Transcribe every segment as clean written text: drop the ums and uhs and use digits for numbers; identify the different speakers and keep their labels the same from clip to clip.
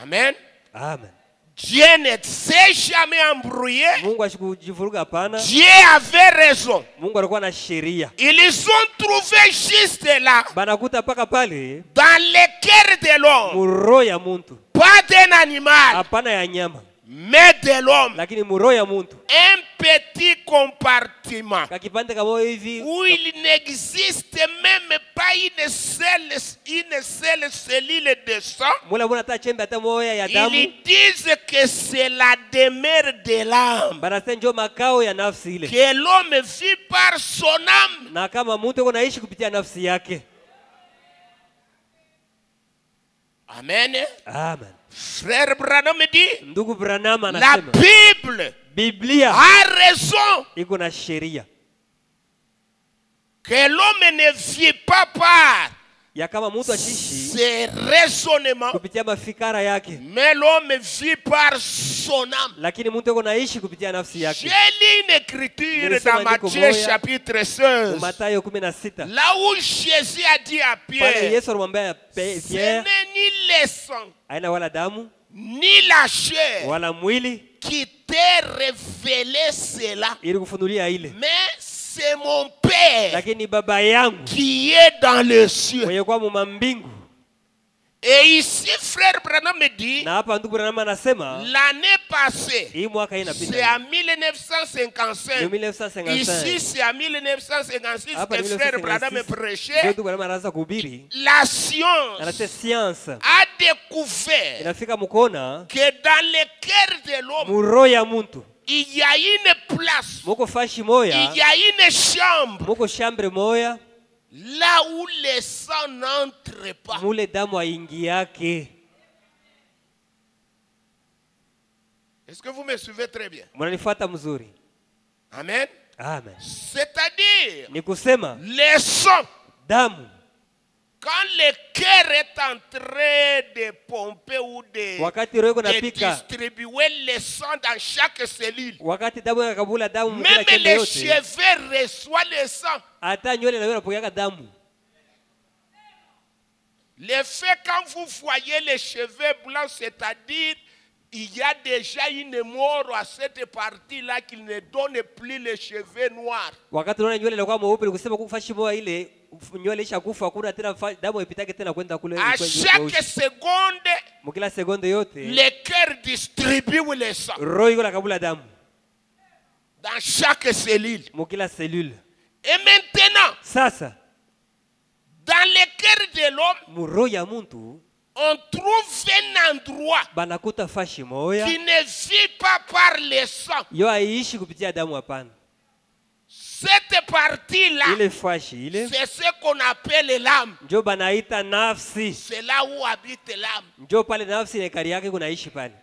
Speaker 1: Amen.
Speaker 2: Amen.
Speaker 1: Dieu ne s'est jamais embrouillé.
Speaker 2: Mungu ashikujivuruga hapana.
Speaker 1: Dieu avait raison.
Speaker 2: Mungu alikuwa na sheria.
Speaker 1: Ils ont trouvé juste là,
Speaker 2: Banakuta paka pale
Speaker 1: dans le cœur de l'homme,
Speaker 2: muroho ya muntu.
Speaker 1: pas d'un animal,
Speaker 2: Hapana ya nyama.
Speaker 1: mais de l'homme,
Speaker 2: Lakini muroho ya muntu.
Speaker 1: un petit compartiment
Speaker 2: Kakipande kama hivi
Speaker 1: où il n'existe même pas une seule cellule de sang.
Speaker 2: mula muna ta chembe hata moya ya damu.
Speaker 1: Ils disent que c'est la demeure de l'âme,
Speaker 2: Banasema ndio makao ya nafsi ile.
Speaker 1: que l'homme vit par son âme.
Speaker 2: Na kama mtu yuko naishi kupitia nafsi yake.
Speaker 1: Amen.
Speaker 2: Amen.
Speaker 1: Frère Branham dit,
Speaker 2: Ndugu Branham
Speaker 1: la
Speaker 2: anasema
Speaker 1: Bible
Speaker 2: Biblia
Speaker 1: a raison
Speaker 2: iko na sheria
Speaker 1: que l'homme ne vit pas par
Speaker 2: ya kama mtu ashishi
Speaker 1: ses raisonnements,
Speaker 2: kupitia mafikara yake,
Speaker 1: mais l'homme vit par son âme.
Speaker 2: lakini mtu yuko naishi kupitia nafsi
Speaker 1: J'ai
Speaker 2: yake.
Speaker 1: lu une écriture
Speaker 2: Nilisoma
Speaker 1: dans
Speaker 2: andiko
Speaker 1: Matthieu
Speaker 2: moja,
Speaker 1: chapitre 16,
Speaker 2: Mathayo 16.
Speaker 1: là où Jésus a dit à
Speaker 2: Pale
Speaker 1: Pierre,
Speaker 2: Yesu alimwambia
Speaker 1: ce
Speaker 2: Pierre,
Speaker 1: n'est ni le sang,
Speaker 2: haina wala damu
Speaker 1: ni la chair
Speaker 2: wala mwili
Speaker 1: qui t'est révélé cela,
Speaker 2: ili kufunulia ile,
Speaker 1: mais c'est mon Père
Speaker 2: lakini baba yangu
Speaker 1: qui est dans le ciel.
Speaker 2: mwenye kwa mambingu.
Speaker 1: Et ici, frère Branham me dit,
Speaker 2: Na hapa ndugu Branham anasema
Speaker 1: l'année passée,
Speaker 2: hii mwaka hii
Speaker 1: c'est
Speaker 2: inapita
Speaker 1: en 1955.
Speaker 2: ni 1955.
Speaker 1: Ici, c'est en 1956
Speaker 2: Hapa
Speaker 1: que
Speaker 2: ni
Speaker 1: frère Branham
Speaker 2: 1956 ndio
Speaker 1: prêchait.
Speaker 2: ndugu Branham anaanza kuhubiri.
Speaker 1: La science
Speaker 2: Anasema science
Speaker 1: a découvert
Speaker 2: inafika mkona
Speaker 1: que dans le cœur de l'homme,
Speaker 2: muroho ya muntu
Speaker 1: il y a une place,
Speaker 2: muko fashi
Speaker 1: il
Speaker 2: moya,
Speaker 1: y a une chambre,
Speaker 2: muko chambre moya
Speaker 1: là où le sang n'entre pas.
Speaker 2: mule damu aingi yake.
Speaker 1: Est-ce que vous me suivez très bien?
Speaker 2: Mnanifuata mzuri?
Speaker 1: Amen.
Speaker 2: Amen.
Speaker 1: C'est-à-dire,
Speaker 2: Ni kusema
Speaker 1: le sang,
Speaker 2: damu
Speaker 1: quand le cœur est en train de pomper ou
Speaker 2: wakati roho iko
Speaker 1: de
Speaker 2: napika,
Speaker 1: distribuer le sang dans chaque cellule,
Speaker 2: wakati damu yakabula damu mkila
Speaker 1: même
Speaker 2: chembe
Speaker 1: les
Speaker 2: yote,
Speaker 1: cheveux reçoivent le sang.
Speaker 2: hata nywele na wewe unapokeaka damu.
Speaker 1: Le fait quand vous voyez les cheveux blancs, c'est-à-dire il y a déjà une mort à cette partie-là qui ne donne plus les cheveux noirs.
Speaker 2: Wakati unaona nywele inakuwa mweupe, nikusema kufashi moya ile nywele isha kufa, hakuna tena damu ipitake tena kwenda kule.
Speaker 1: À chaque seconde,
Speaker 2: Mkila sekunde yote
Speaker 1: le cœur distribue le sang
Speaker 2: roho iko nakabula damu
Speaker 1: dans chaque cellule.
Speaker 2: mukila selule.
Speaker 1: Et maintenant,
Speaker 2: Sasa
Speaker 1: dans le cœur de l'homme,
Speaker 2: muroho ya muntu
Speaker 1: on trouve un endroit
Speaker 2: banakuta fashi moya
Speaker 1: qui ne vit pas par le sang.
Speaker 2: yo aishi kupitia damu, hapana.
Speaker 1: Cette partie-là,
Speaker 2: Ile fashi ile
Speaker 1: c'est ce qu'on appelle l'âme.
Speaker 2: njo banaita nafsi,
Speaker 1: C'est là où habite l'âme.
Speaker 2: njo pale nafsi na ikari yake kunaishi pale.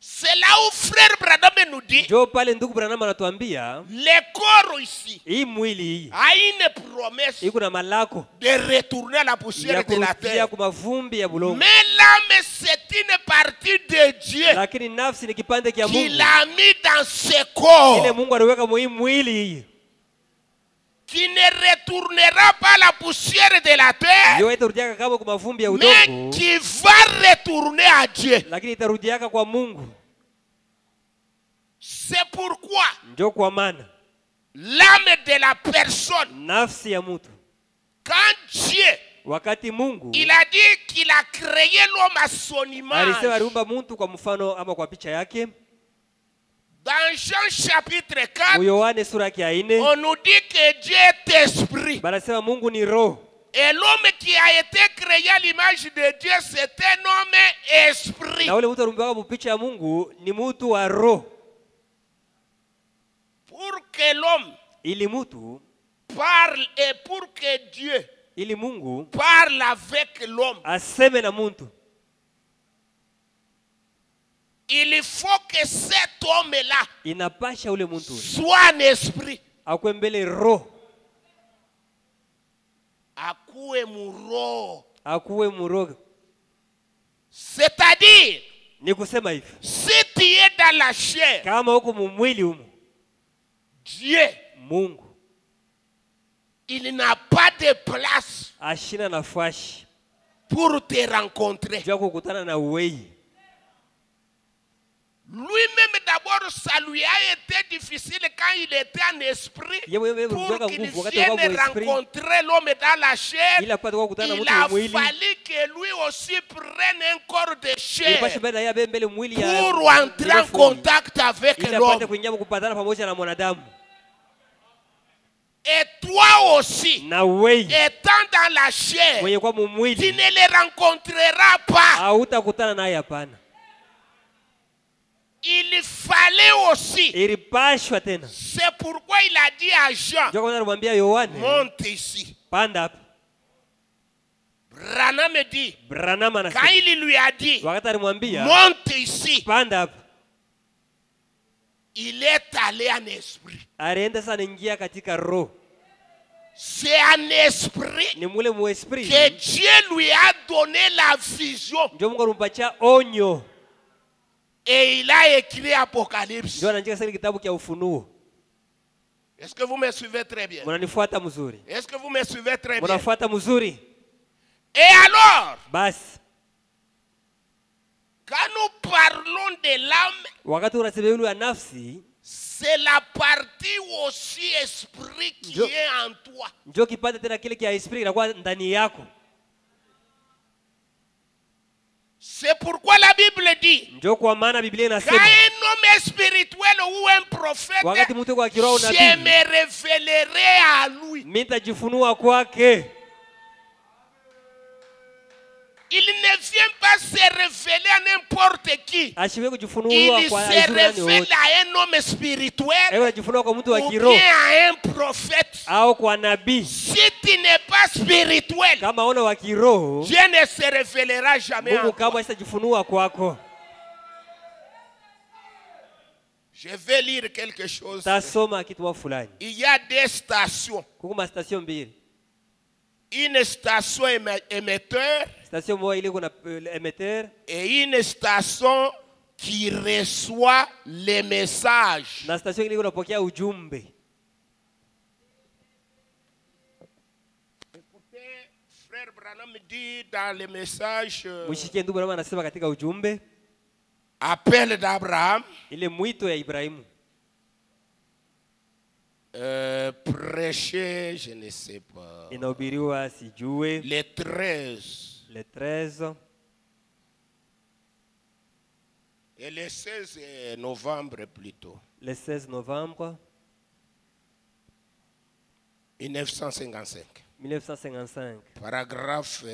Speaker 1: C'est là où frère Branham nous dit,
Speaker 2: Njo pale ndugu Branham anatuambia
Speaker 1: le corps ici
Speaker 2: hii mwili hii
Speaker 1: a une promesse
Speaker 2: iko na malako
Speaker 1: de retourner à la
Speaker 2: ya
Speaker 1: poussière de la
Speaker 2: kurudia
Speaker 1: terre.
Speaker 2: kumavumbi ya bulongo,
Speaker 1: Mais l'âme, c'est une partie de Dieu
Speaker 2: lakini nafsi ni kipande kia
Speaker 1: qui
Speaker 2: Mungu
Speaker 1: l'a mis dans ce
Speaker 2: ile
Speaker 1: corps,
Speaker 2: Mungu aliweka muhimu mwili hii
Speaker 1: qui ne retournera pas à la poussière de la terre,
Speaker 2: yo itarudiaka kama kumavumbi ya
Speaker 1: mais
Speaker 2: udongo,
Speaker 1: qui va retourner à Dieu.
Speaker 2: lakini itarudiaka kwa Mungu.
Speaker 1: C'est pourquoi
Speaker 2: Njo kwa maana
Speaker 1: l'âme de la personne,
Speaker 2: nafsi ya mtu,
Speaker 1: quand Dieu,
Speaker 2: wakati Mungu
Speaker 1: il a dit qu'il a créé l'homme à son image.
Speaker 2: alisema aliumba mtu kwa mfano ama kwa picha yake.
Speaker 1: Dans Jean chapitre 4,
Speaker 2: Yohane sura ya 4
Speaker 1: on nous dit que Dieu est esprit.
Speaker 2: banasema Mungu ni roho,
Speaker 1: Et l'homme qui a été créé à l'image de Dieu, c'est un homme esprit.
Speaker 2: na ule mtu aliumbiwa kwa picha ya Mungu ni mtu wa roho,
Speaker 1: Pour que l'homme
Speaker 2: ili mtu
Speaker 1: parle et pour que Dieu
Speaker 2: ili Mungu
Speaker 1: parle avec l'homme,
Speaker 2: aseme na mtu,
Speaker 1: il faut que cet homme-là
Speaker 2: inapasha ule mtu
Speaker 1: soit un esprit.
Speaker 2: akwe mbele roho,
Speaker 1: Akuwe muro.
Speaker 2: akuwe muroho.
Speaker 1: C'est-à-dire,
Speaker 2: Ni kusema hivi,
Speaker 1: si tu es dans la chair,
Speaker 2: kama huko mumwili humo,
Speaker 1: Dieu,
Speaker 2: Mungu
Speaker 1: il n'a pas de place
Speaker 2: ashina nafasi
Speaker 1: pour te rencontrer.
Speaker 2: juu ya kukutana na wewe.
Speaker 1: Lui-même d'abord, ça lui a été difficile quand il était en esprit pour qu'il vienne rencontrer l'homme dans la chair. Il a fallu que lui aussi prenne un corps de chair pour entrer en contact avec l'homme. Et toi aussi, étant dans la chair, tu ne les rencontreras pas. Il fallait aussi. C'est pourquoi il a dit à Jean, monte ici. Branham dit, quand il lui a dit, monte ici, il est allé en esprit. C'est en esprit que Dieu lui a donné la vision. Et il a écrit Apocalypse. Est-ce que vous me suivez très bien? Est-ce que vous me suivez très bien? Et alors, quand nous parlons de l'âme, c'est la partie aussi esprit qui est en toi. C'est pourquoi la Bible dit, quand un homme spirituel ou un prophète, je me révélerai à lui. Il ne vient pas se révéler à n'importe qui. Il se révèle à un homme spirituel ou bien à un prophète. Si tu n'es pas spirituel, Dieu ne se révélera jamais à toi. Je vais lire quelque chose. Il y a des stations. Une station émetteur et une station qui reçoit les messages. Écoutez, frère Branham dit dans les messages appel d'Abraham, prêcher, je ne sais pas. Les 13. Et le 16 novembre plutôt.
Speaker 2: Le 16 novembre
Speaker 1: 1955. Paragraphe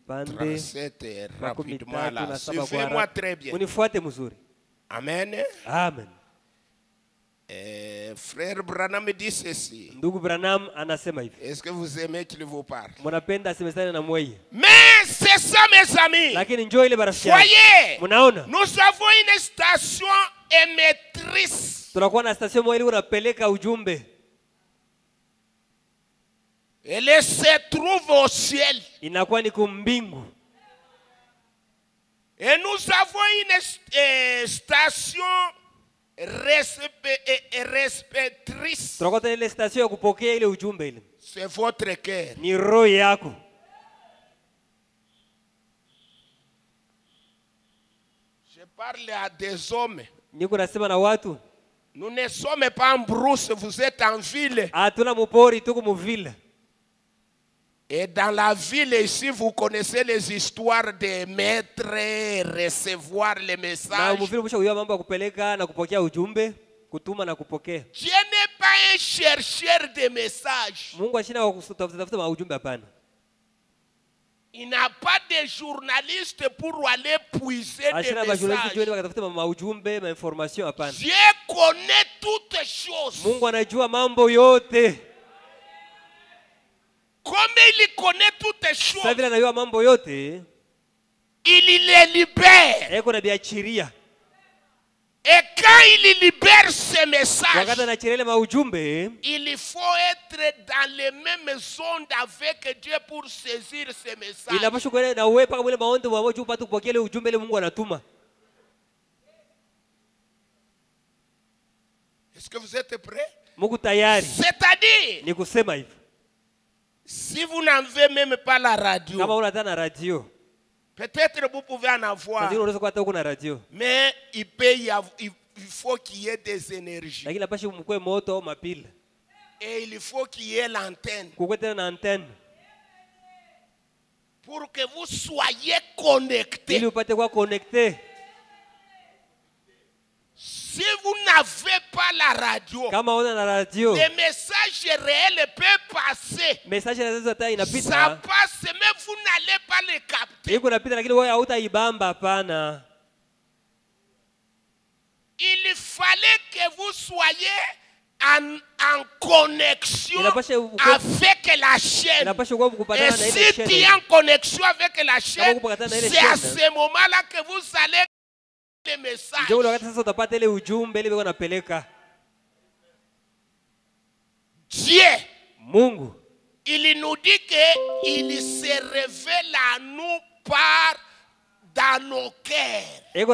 Speaker 1: 37, rapidement là. Suivez-moi très bien. Amen.
Speaker 2: Amen.
Speaker 1: Frère Branham dit ceci. Est-ce que vous aimez qu'il vous parle? Mais c'est ça, mes amis. Voyez, nous avons une station émettrice. Elle se trouve au ciel. Et nous avons une station respectrice. C'est votre cœur. Je parle à des hommes. Nous ne sommes pas en brousse, vous êtes en ville. Et dans la ville ici, vous connaissez les histoires des maîtres, recevoir les messages. Dieu n'est pas un chercheur de messages. Il n'a pas de journaliste pour aller puiser des messages. Dieu connaît toutes choses. Comme il connaît toutes choses, il les libère. Et quand il libère ces messages, il faut être dans les mêmes ondes avec Dieu pour saisir ces messages. Est-ce que vous êtes prêts? C'est-à-dire, Si vous n'avez même pas la radio,
Speaker 2: kama una tana radio,
Speaker 1: peut-être vous pouvez en avoir.
Speaker 2: unaweza kuwa hata uko na radio.
Speaker 1: Mais il faut qu'il y ait des énergies.
Speaker 2: Lakini napashi mkwe moto au mapile.
Speaker 1: Et il faut qu'il y ait l'antenne.
Speaker 2: Kuko tena na antenne.
Speaker 1: Pour que vous soyez connectés.
Speaker 2: Ili upate kuwa connecté.
Speaker 1: Si vous n'avez pas la radio,
Speaker 2: kama una na radio,
Speaker 1: les messages réels peuvent passer.
Speaker 2: Message inaweza inapita.
Speaker 1: Ça passe, mais vous n'allez pas les capter.
Speaker 2: Iko napita lakini wewe hautaibamba hapana.
Speaker 1: Il fallait que vous soyez en connexion avec la chaîne. Et si tu es en connexion avec la chaîne, c'est à ce moment-là que vous allez les messages. Dieu,
Speaker 2: Mungu,
Speaker 1: il nous dit qu'il se révèle à nous par dans nos cœurs. Si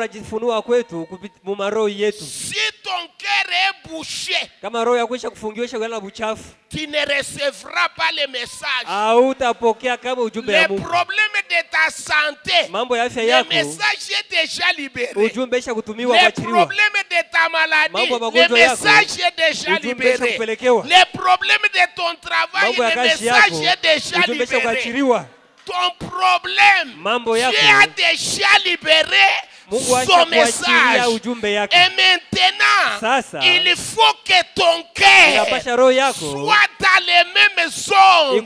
Speaker 1: ton cœur est bouché, tu ne recevras pas les messages. Les problèmes de ta santé, le message est déjà libéré. Les problèmes de ta maladie, le message est déjà libéré. Les problèmes de ton travail, le message est déjà libéré. Ton problème, Dieu a déjà libéré son message. Et maintenant, il faut que ton cœur soit dans les mêmes zones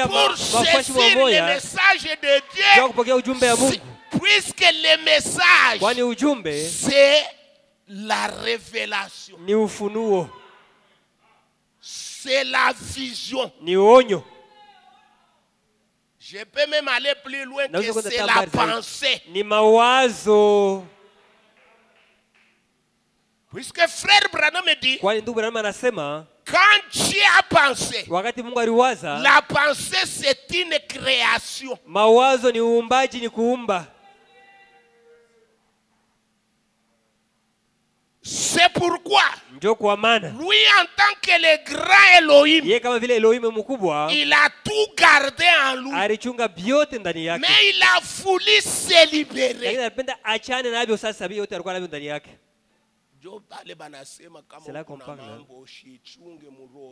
Speaker 1: pour saisir le message de Dieu. Puisque le message, c'est la révélation. C'est la vision. Je peux même aller plus loin que c'est la pensée. Puisque frère Branham me dit, quand Dieu a pensé, la pensée c'est une création. C'est pourquoi lui en tant que le grand Elohim, il a tout gardé en lui. Mais il a voulu se libérer.
Speaker 2: C'est là qu'on parle.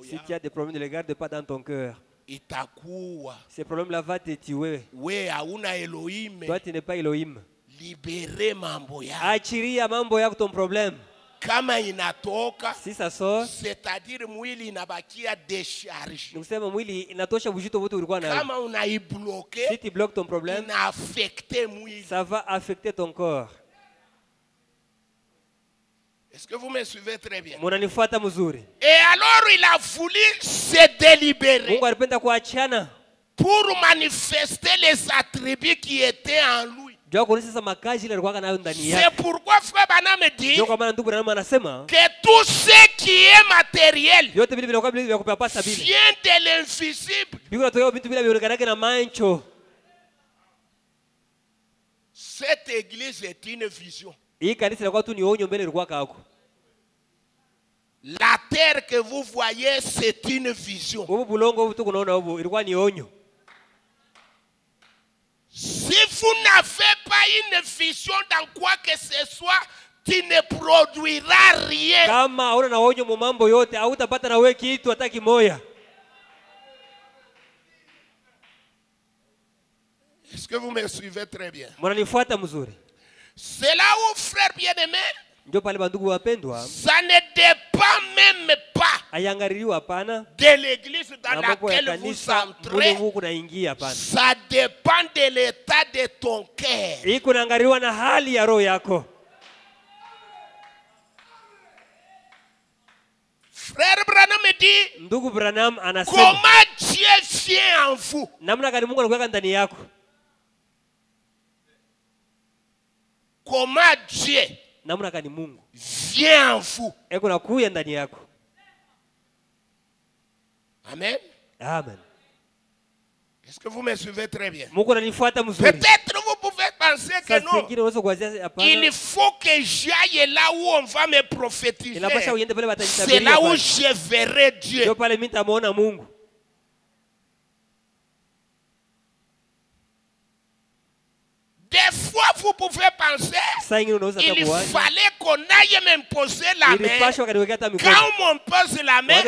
Speaker 2: Si tu as des problèmes, ne les garde pas dans ton cœur. Ces problèmes-là vont te tuer. Toi, tu n'es pas Elohim. Achiria mambo yako ton problème.
Speaker 1: Kama inatoka,
Speaker 2: si ça sort,
Speaker 1: c'est-à-dire mwili inabakia décharge.
Speaker 2: Nikusema mwili inatosha uzito wote ulikuwa nayo.
Speaker 1: Kama unaibloquer,
Speaker 2: si tu bloques ton problème,
Speaker 1: ina affecter mwili.
Speaker 2: Ça va affecter ton corps.
Speaker 1: Est-ce que vous me suivez très bien?
Speaker 2: Munanifuata mzuri.
Speaker 1: Et alors il a voulu se délibérer.
Speaker 2: Mungu alipenda kuachana
Speaker 1: pour manifester les attributs qui étaient en lui. C'est pourquoi frère Branham dit que tout ce qui est matériel vient de l'invisible. Cette église est une vision. La terre que vous voyez, c'est une vision. Si vous n'avez pas une vision dans quoi que ce soit, tu ne produiras rien. Est-ce que vous me suivez très bien? C'est là où, frère bien-aimé, ça ne dépend même pas de l'église dans laquelle vous entrez. Ça dépend de l'état de ton cœur. Frère Branham me dit, comment Dieu vient en vous? Comment Dieu vient en vous? Amen.
Speaker 2: Amen.
Speaker 1: Est-ce que vous me suivez très bien?
Speaker 2: Peut-être
Speaker 1: vous pouvez penser que non. Il faut que j'aille là où on va me prophétiser. C'est là où je verrai Dieu. Des fois, vous pouvez penser il fallait qu'on aille même poser la main. Quand on pose la main,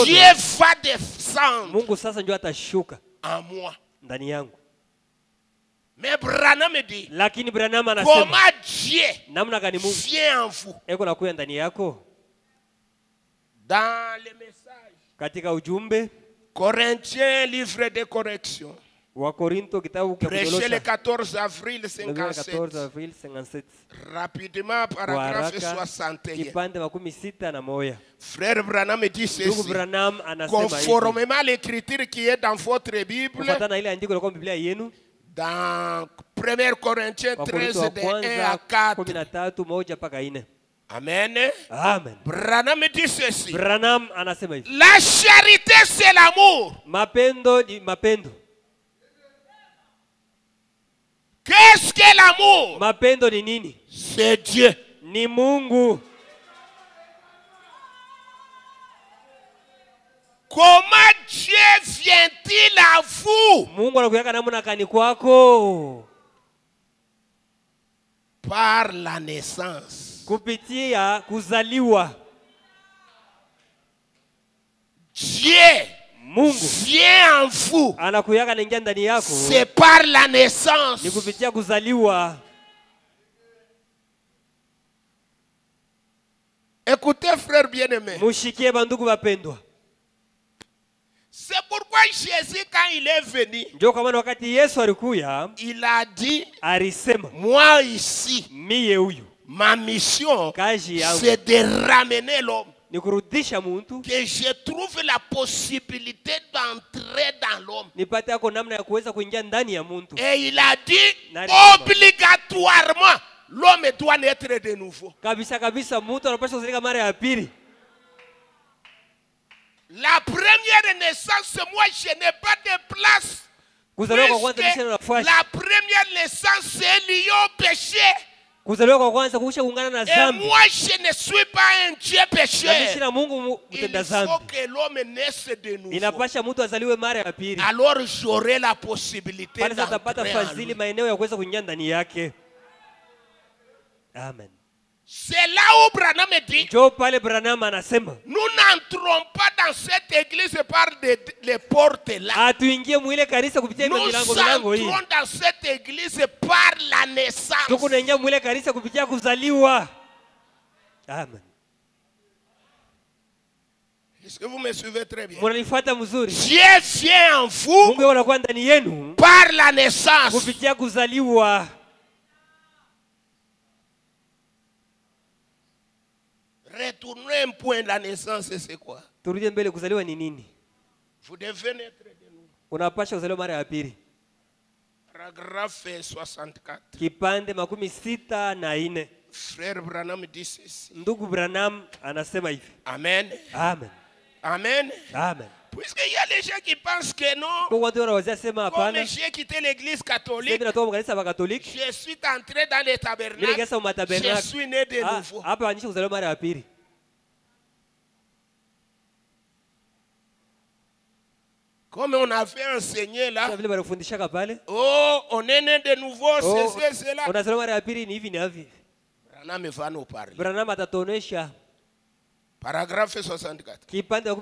Speaker 1: Dieu va descendre en moi. Mais Branham me dit, comment Dieu vient en vous? Dans les messages, Corinthiens, livre de correction. Prêché le 14 avril 57. Rapidement, paragraphe 61. Frère Branham me dit ceci. Conformément à l'écriture qui est dans votre Bible, dans 1 Corinthiens 13, de 1 à 4. Amen.
Speaker 2: Amen.
Speaker 1: Branham me dit ceci. La charité, c'est l'amour. Qu'est-ce que l'amour? C'est Dieu.
Speaker 2: Ni Mungu.
Speaker 1: Comment Dieu vient-il à vous?
Speaker 2: Mungu anakuja namna gani kwako?
Speaker 1: Par la naissance.
Speaker 2: Kupitia kuzaliwa.
Speaker 1: Dieu
Speaker 2: Mungu
Speaker 1: vient en vous.
Speaker 2: Anakuja naingia ndani yako.
Speaker 1: C'est par la naissance.
Speaker 2: Ni kupitia kuzaliwa.
Speaker 1: Écoutez, frère bien-aimé.
Speaker 2: Mushikie bandugu bapendwa.
Speaker 1: C'est pourquoi Jésus, quand il est venu, il a dit, moi ici, ma mission, c'est de ramener l'homme. Que je trouve la possibilité d'entrer dans l'homme. Et il a dit, obligatoirement, l'homme doit naître de nouveau. La première naissance, moi je n'ai pas de place. La première naissance, c'est lié au péché. Et moi je ne suis pas un Dieu pécheur. Il faut que l'homme naisse de nouveau. Alors j'aurai la possibilité d'entrer en lui.
Speaker 2: Amen.
Speaker 1: C'est là où Branham dit, nous n'entrons pas dans cette église par les portes là. Nous entrons dans cette église par la naissance.
Speaker 2: Amen.
Speaker 1: Est-ce que vous me suivez très bien?
Speaker 2: Dieu
Speaker 1: vient en vous par la naissance. Retournez un point, la naissance, c'est quoi? Vous devez naître de nouveau. Paragraphe 64. Frère Branham dit ceci. Amen.
Speaker 2: Amen.
Speaker 1: Amen.
Speaker 2: Amen.
Speaker 1: Puisqu'il y a des gens qui pensent que non, comme j'ai quitté l'église catholique, je suis entré dans les tabernacles, je suis né de nouveau. Comme on avait enseigné là, oh, on est né de nouveau, c'est cela. Branham va nous parler. Paragraphe 64. Maintenant,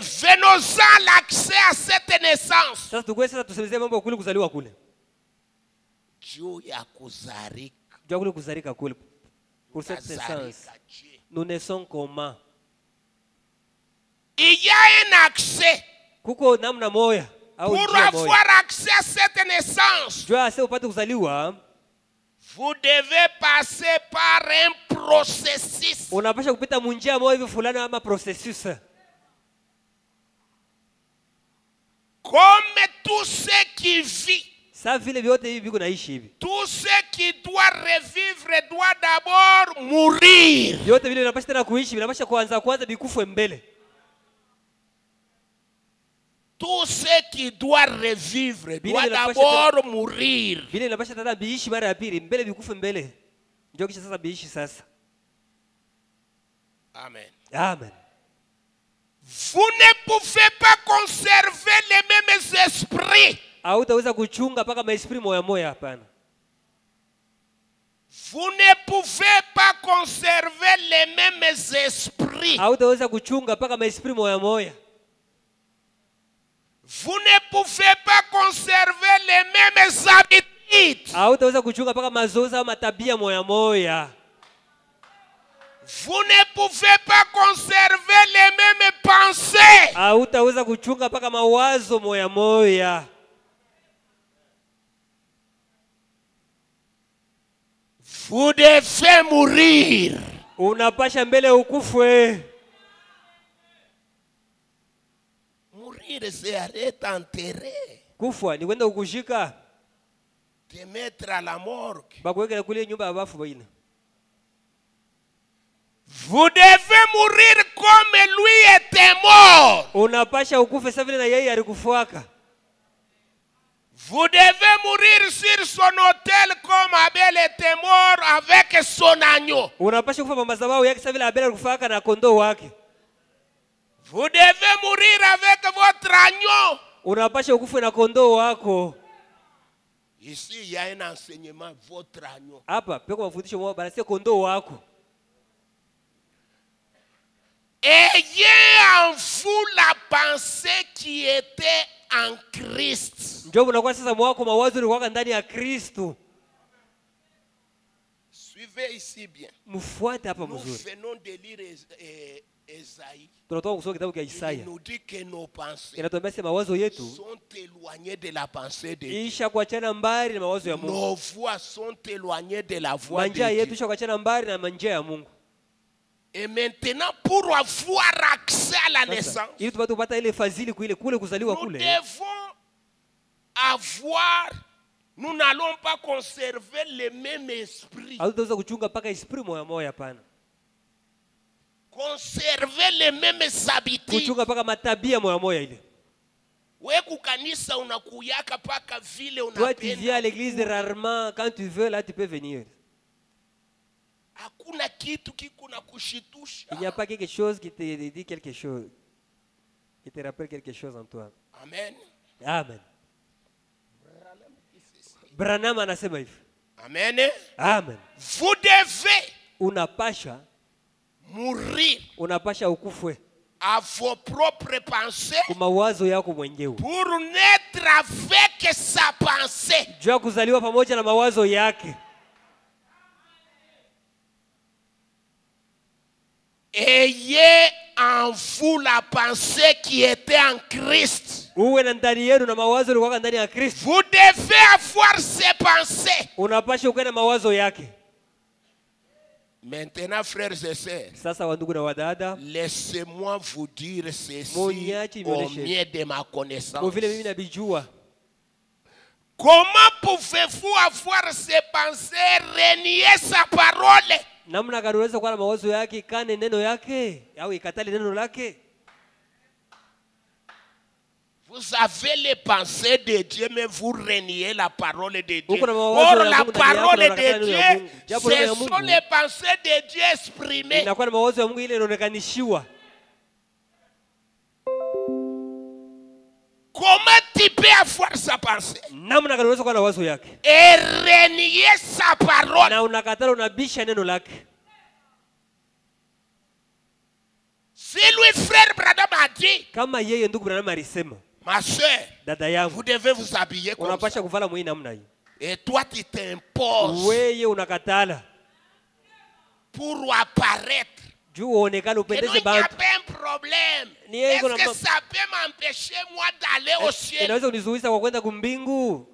Speaker 1: venons-en à l'accès à cette naissance.
Speaker 2: Pour cette naissance, nous naissons comment?
Speaker 1: Il y a un accès. Pour avoir accès à cette naissance, vous devez passer par un processus. Comme tout ce qui vit, tout ce qui doit revivre doit d'abord mourir. Tout ce qui doit revivre doit d'abord mourir. Amen.
Speaker 2: Amen.
Speaker 1: Vous ne pouvez pas conserver les mêmes esprits
Speaker 2: Hautaweza kuchunga paka maesprit moya moya, hapana.
Speaker 1: Vous ne pouvez pas conserver les mêmes esprits.
Speaker 2: Hautaweza kuchunga paka maesprit moya moya.
Speaker 1: Vous ne pouvez pas conserver les mêmes habitudes.
Speaker 2: Hautaweza kuchunga paka mazoza matabia moya moya.
Speaker 1: Vous ne pouvez pas conserver les mêmes pensées.
Speaker 2: Hautaweza kuchunga paka mawazo moya moya.
Speaker 1: Vous devez mourir.
Speaker 2: Unapasha mbele ukufwe.
Speaker 1: Mourir, c'est être enterré.
Speaker 2: Kufwa ni kwenda ukushika.
Speaker 1: Te mettre à la morgue.
Speaker 2: Bakuweka kule nyumba ya wafu baina.
Speaker 1: Vous devez mourir comme lui était mort.
Speaker 2: Unapasha ukufe sawa vile na yeye alikufuaka.
Speaker 1: Vous devez mourir sur son autel comme Abel était mort avec son agneau.
Speaker 2: Unapasha kufa madhabahu yake sawa vile Abel alikufuaka na kondoo wake.
Speaker 1: Vous devez mourir avec votre agneau.
Speaker 2: Unapasha ukufe na kondoo wako.
Speaker 1: Ici il y a un enseignement, votre agneau.
Speaker 2: Hapa peko mafundisho mwa bana, sio kondoo wako.
Speaker 1: Ayez en vous la pensée qui était en Christ.
Speaker 2: Ndio unakuwa sasa mwako mawazo yalikuwa ndani ya Kristo.
Speaker 1: Suivez ici bien.
Speaker 2: Mfuate hapa mzuri.
Speaker 1: Nous venons de lire Esaïe.
Speaker 2: Tunatoka kusoma kitabu cha Isaya.
Speaker 1: Il nous dit que nos pensées
Speaker 2: inatuambia sema mawazo yetu
Speaker 1: sont éloignées de la pensée de Dieu.
Speaker 2: isha kuachana mbali na mawazo ya Mungu.
Speaker 1: Nos voix sont éloignées de la voix de
Speaker 2: Manjia yetu
Speaker 1: Dieu.
Speaker 2: isha kuachana mbali na manjia ya Mungu.
Speaker 1: Et maintenant, pour avoir accès à la naissance,
Speaker 2: ili tupate kupata ile fadhili kule kuzaliwa
Speaker 1: nous
Speaker 2: kule,
Speaker 1: devons avoir, nous n'allons pas conserver le même esprit.
Speaker 2: hatutaweza kuchunga paka esprit moya moya, hapana.
Speaker 1: Conserver les mêmes habitudes.
Speaker 2: Kuchunga paka matabia moya moya ile.
Speaker 1: Wewe kukanisa unakuyaka paka vile
Speaker 2: Toi tu viens à
Speaker 1: unapenda.
Speaker 2: l'église rarement, quand tu veux là tu peux venir.
Speaker 1: Hakuna kitu kiko na kushitusha.
Speaker 2: Il n'y a pas quelque chose qui te dit quelque chose, qui te rappelle quelque chose en toi.
Speaker 1: Amen.
Speaker 2: Amen. Branham anasema hivi.
Speaker 1: Amen.
Speaker 2: Amen.
Speaker 1: Vous devez
Speaker 2: Unapasha
Speaker 1: mourir
Speaker 2: ukufwe
Speaker 1: à vos propres pensées
Speaker 2: kwa mawazo yako mwenyewe,
Speaker 1: pour naître avec sa pensée.
Speaker 2: juu ya kuzaliwa pamoja na mawazo yake.
Speaker 1: Ayez en vous la pensée qui était en Christ.
Speaker 2: Uwe na ndani yenu na mawazo yalikuwa ndani ya Kristo.
Speaker 1: Vous devez avoir ces pensées.
Speaker 2: Unapasha ukae na mawazo yake.
Speaker 1: Maintenant, frères et sœurs,
Speaker 2: Sasa wandugu na wadada,
Speaker 1: laissez-moi vous dire ceci
Speaker 2: Moniachi
Speaker 1: au
Speaker 2: nionyeshe.
Speaker 1: mieux de ma connaissance.
Speaker 2: kwa vile mimi nabijua,
Speaker 1: Comment pouvez-vous avoir ces pensées, renier sa parole?
Speaker 2: namna gani unaweza kuwa na mawazo yake ikane neno yake au ikatali neno lake?
Speaker 1: Vous avez les pensées de Dieu, mais vous reniez la parole de Dieu.
Speaker 2: Uko na mawazo
Speaker 1: Or,
Speaker 2: ya
Speaker 1: la
Speaker 2: Mungu ndani yako
Speaker 1: parole
Speaker 2: na unakataa
Speaker 1: de
Speaker 2: neno la
Speaker 1: Dieu,
Speaker 2: Mungu. Japo neno
Speaker 1: ce
Speaker 2: la
Speaker 1: sont
Speaker 2: Mungu
Speaker 1: les pensées de Dieu exprimées.
Speaker 2: inakuwa na mawazo ya Mungu ile inaonekanishiwa.
Speaker 1: Comment tu peux avoir sa pensée
Speaker 2: Namna gani unaweza kuwa na wazo yake
Speaker 1: et renier sa parole?
Speaker 2: na unakataa, unabisha neno lake?
Speaker 1: Si lui, frère Branham a dit,
Speaker 2: Kama yeye ndugu Branham alisema,
Speaker 1: ma soeur,
Speaker 2: dada
Speaker 1: vous
Speaker 2: yangu,
Speaker 1: devez vous habiller comme ça.
Speaker 2: unapasha kuvala mwii namna hii,
Speaker 1: Et toi, tu t'imposes
Speaker 2: wewe unakatala
Speaker 1: pour apparaître.
Speaker 2: juu uonekane,
Speaker 1: Et non,
Speaker 2: upendeze
Speaker 1: il n'y a
Speaker 2: bantu.
Speaker 1: pas un problème.
Speaker 2: Ni yeye
Speaker 1: Est-ce
Speaker 2: kuna
Speaker 1: que ça peut m'empêcher, moi, d'aller au ciel?
Speaker 2: Inaweza unizuiza kwa kwenda kumbingu?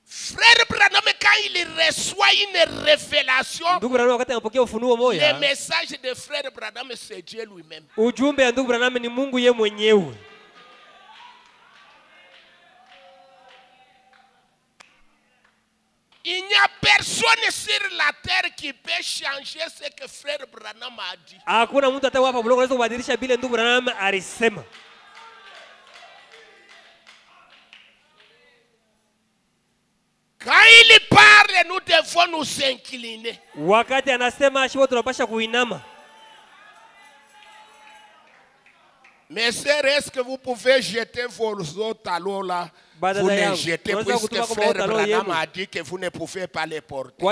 Speaker 1: Frère Branham, quand il reçoit une révélation,
Speaker 2: Ndugu Branham wakati anapokea ufunuo
Speaker 1: le
Speaker 2: moja,
Speaker 1: message de frère Branham, c'est Dieu lui-même.
Speaker 2: ujumbe ya ndugu Branham ni Mungu ye mwenyewe.
Speaker 1: Il n'y a personne sur la terre qui peut changer ce que frère Branham a dit.
Speaker 2: Hakuna mtu hata hapa mlongo anaweza kubadilisha bila ndugu Branham alisema.
Speaker 1: Quand il parle, nous devons nous incliner.
Speaker 2: Wakati anasema shiwo tunapasha kuinama.
Speaker 1: Mes sœurs, est-ce que vous pouvez jeter vos autres talons là? Vous les jetez puisque frère Branham a dit que vous ne pouvez pas les porter.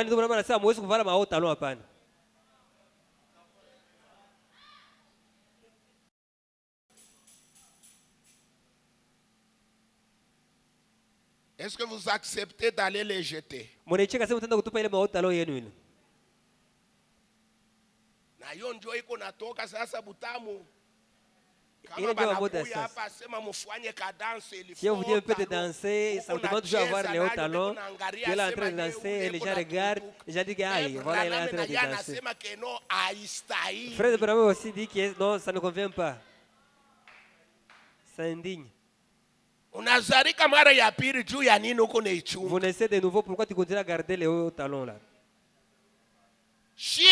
Speaker 1: Est-ce que vous acceptez d'aller les jeter? Na yo njo iko natoka sasa butamu. Si on
Speaker 2: vous dit un peu de danser, ça me demande toujours avoir les hauts talons. Tu es là en train de danser et les gens regardent. Les gens disent, aïe, voilà, il est en train de danser. Frère Branham aussi dit que non, ça ne convient pas. C'est indigne. Vous naissez de nouveau, pourquoi tu continues à garder les hauts talons là? Nous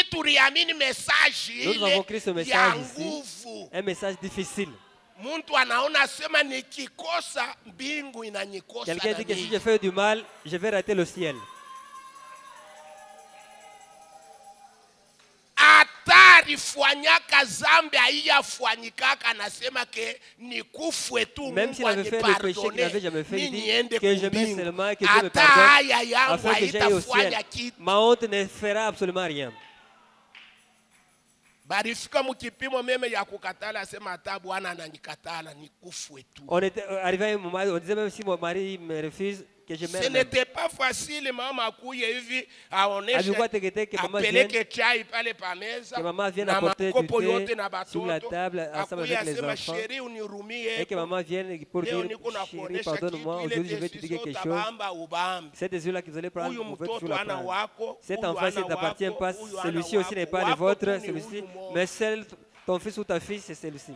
Speaker 2: avons créé ce message ici, un message difficile. Quelqu'un dit que si je fais du mal, je vais rater le ciel. Même s'il avait fait le péché qu'il n'avait jamais fait, il dit que je mets seulement et que Dieu me pardonne afin que j'aille au ciel. Ma honte ne fera absolument rien. On était arrivé à un moment où on disait même si mon mari me refuse, que je
Speaker 1: ce n'était pas facile, maman que
Speaker 2: maman vienne apporter du thé sur la table ensemble avec les enfants et que maman vienne pour dire chérie, pardonne-moi, aujourd'hui je vais te dire quelque chose. Cet yeux-là que vous allez prendre, vous pouvez toujours la prendre. Cet enfant, il ne t'appartient pas, celui-ci aussi n'est pas le vôtre, celui-ci, mais seul ton fils ou ta fille, c'est celui-ci.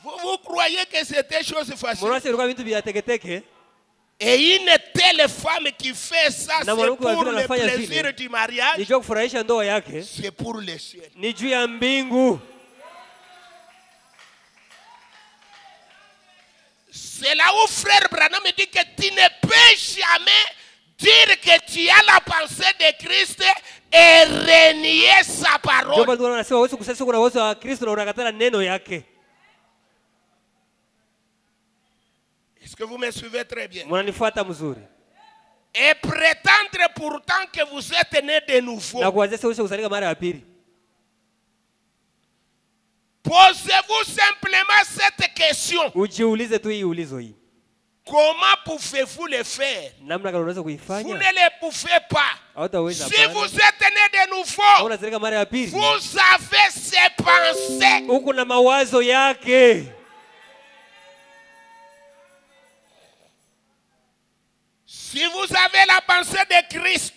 Speaker 1: Vous croyez que c'était chose facile?
Speaker 2: Et
Speaker 1: une telle femme qui fait ça, c'est pour le plaisir du mariage, c'est pour le ciel. C'est là où frère Branham dit que tu ne peux jamais dire que tu as la pensée de Christ et renier sa parole. Est-ce que vous me suivez très bien? Et prétendre pourtant que vous êtes né de nouveau. Posez-vous simplement cette question. Comment pouvez-vous le faire? Vous ne le pouvez pas. Si vous êtes né de nouveau, vous avez ces pensées. Si vous avez la pensée de Christ,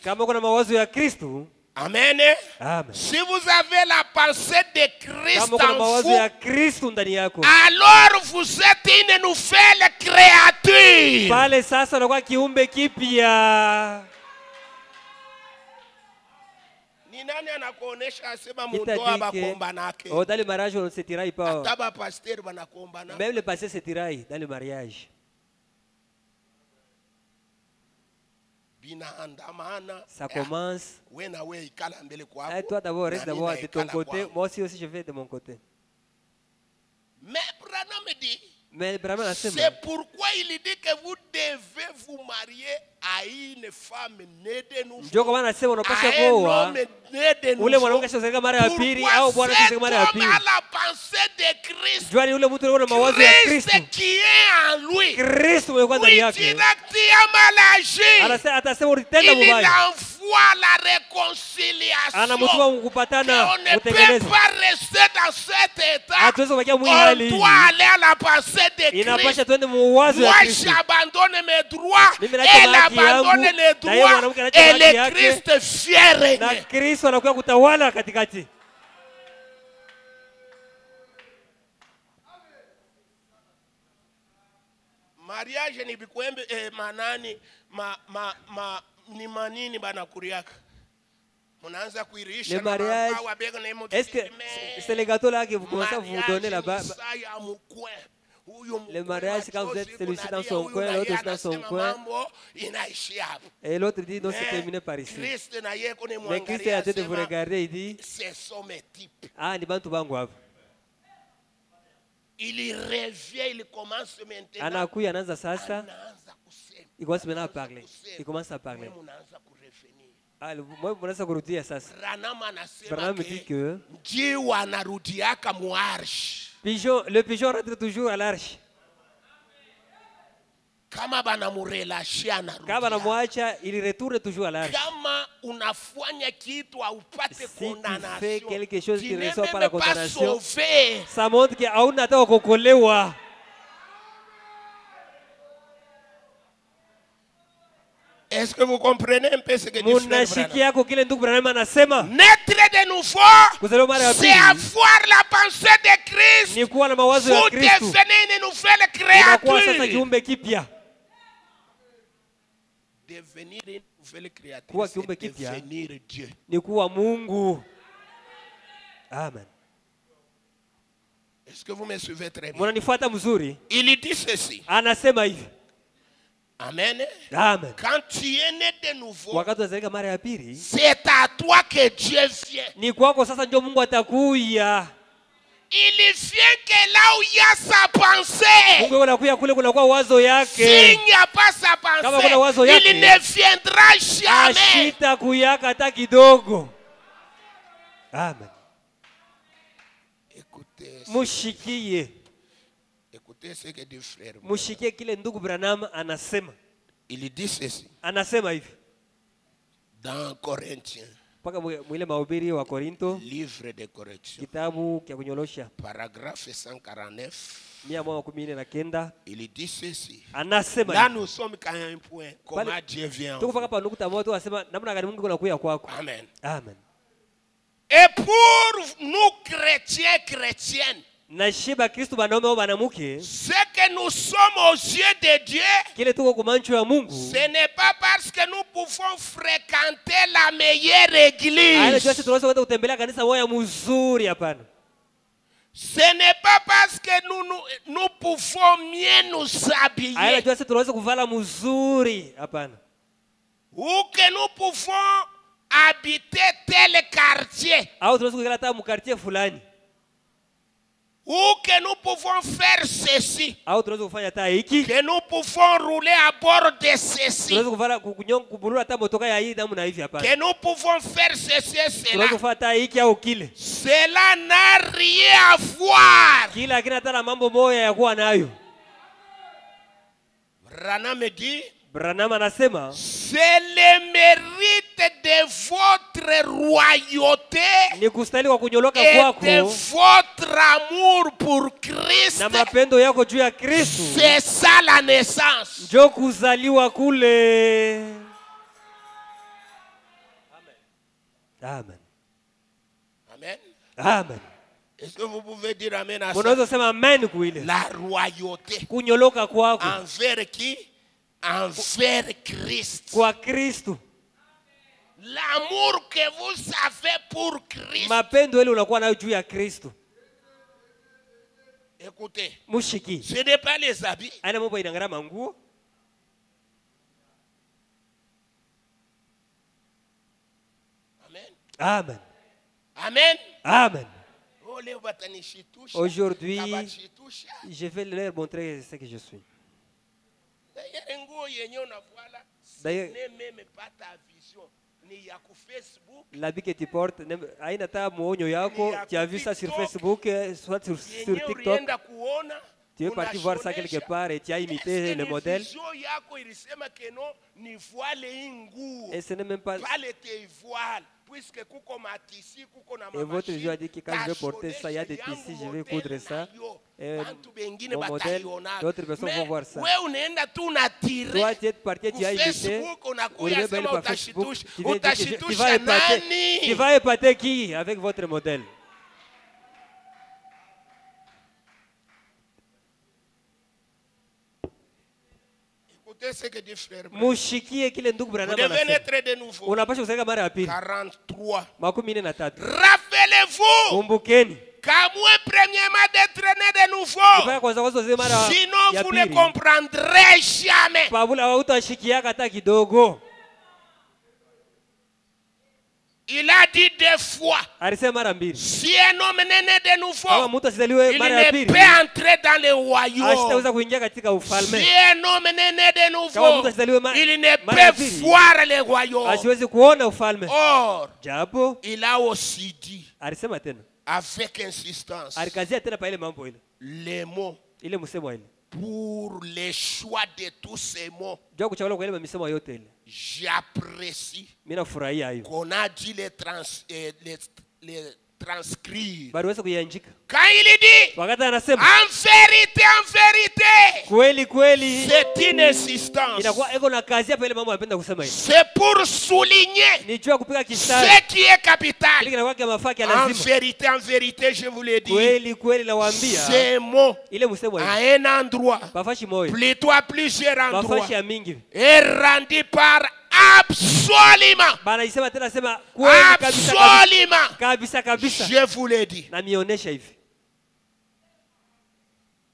Speaker 1: amen. Si vous avez la pensée de Christ en vous, alors vous êtes une nouvelle créature.
Speaker 2: Dans le mariage, on ne se tiraille pas. Même le pasteur se tiraille dans le mariage. Ça commence. Et toi d'abord, reste d'abord de ton côté. Moi aussi je vais de mon côté. Mais Branham
Speaker 1: c'est pourquoi il dit que vous devez vous marier à une femme née de nouveau, à un homme né de nouveau. Pourquoi cet homme a la pensée de Christ, Christ qui est en lui, oui, directement l'agir, il envoie la réconciliation. On ne peut pas rester dans cet état. On doit aller à la pensée de Christ. Moi j'abandonne mes droits, elle abandonne les droits, et le Christ vient régner. Mariage ni bikwembe manani ni manini bana kuriaka.
Speaker 2: Le mariage, est-ce que c'est les gâteaux là que vous commencez à vous donner là-bas? Le mariage, c'est quand vous êtes celui-ci dans son coin, l'autre aussi dans son coin. Et l'autre dit, non, c'est terminé par ici. Mais Christ est en train de vous regarder, il dit, ah, ni bantu bangu. Il revient, il commence maintenant.
Speaker 1: Anakuya anaanza sasa. Il commence maintenant à parler. Il commence à parler. Moi, mnaanza kurudia sasa. Branham dit que le pigeon rentre toujours à l'arche.
Speaker 2: Kama
Speaker 1: banamwacha, il retourne toujours à l'arche.
Speaker 2: Si tu
Speaker 1: fais quelque chose qui ne reçoit pas la condamnation, ça montre que hauna hata kuokolewa.
Speaker 2: Est-ce que vous comprenez un peu ce que dit frère
Speaker 1: Branham?
Speaker 2: Naître de nouveau, c'est avoir la pensée de Christ. Vous devenez une nouvelle créature. Devenir une nouvelle créature, c'est devenir Dieu.
Speaker 1: Amen.
Speaker 2: Est-ce que vous me suivez très bien? Il dit ceci. Amen.
Speaker 1: Amen.
Speaker 2: Quand tu es né de nouveau, c'est à toi que Dieu vient. Il vient que là où il y a sa pensée, s'il n'y a pas sa pensée, il ne viendra jamais.
Speaker 1: Amen.
Speaker 2: Écoutez ce que dit frère. Il dit ceci. Dans Corinthiens. Livre de correction. Paragraphe 149. Il dit ceci. Là nous sommes quand un point. Comment Dieu vient. Amen.
Speaker 1: Amen.
Speaker 2: Et pour nous chrétiennes, ce que nous sommes aux yeux de Dieu, ce n'est pas parce que nous pouvons fréquenter la meilleure église. Ce n'est pas parce que nous pouvons mieux nous habiller ou que nous pouvons habiter tel quartier. Ou que nous pouvons faire ceci. Que nous pouvons rouler à bord de ceci. Que nous pouvons faire ceci et cela. Cela n'a rien à voir. Branham me dit, c'est le mérite de votre royauté et de votre amour pour Christ. C'est ça la naissance.
Speaker 1: Amen.
Speaker 2: Amen.
Speaker 1: Amen.
Speaker 2: Est-ce que vous pouvez dire amen à ça? La royauté. Envers qui? Envers Christ. L'amour que vous avez pour Christ. Écoutez, ce n'est pas les habits.
Speaker 1: Amen.
Speaker 2: Amen.
Speaker 1: Amen. Aujourd'hui, je vais leur montrer ce que je suis. D'ailleurs, l'habit que tu portes, tu as vu ça sur Facebook, soit sur TikTok. Tu es parti voir ça quelque part et tu as imité le modèle. Et ce n'est même pas... Et votre vision a dit que quand je vais porter ça, il y a des tissus, je vais coudre ça. Et mon modèle, d'autres personnes vont voir ça. Toi, tu es parti, tu as imité. Par Facebook, tu vas épater qui avec votre modèle?
Speaker 2: Ce que dit frère.
Speaker 1: Vous devez naître de nouveau. 43. Rappelez-vous. Qu'à moins premièrement d'être né de nouveau. Sinon vous ne comprendrez jamais.
Speaker 2: Il a dit 2 fois. Si un homme n'est né de nouveau, il ne peut entrer dans le royaume. Si un homme n'est né de nouveau, il ne peut voir le royaume. Or, il a aussi dit, avec insistance, les mots pour les choix de tous ces mots. J'apprécie qu'on a dit les transcrire. Quand il dit en vérité, c'est une insistance. C'est pour souligner ce qui est capital. En vérité, je vous l'ai dit, ces mots à un endroit, plutôt à plusieurs endroits, est rendu par absolument. Je vous l'ai dit.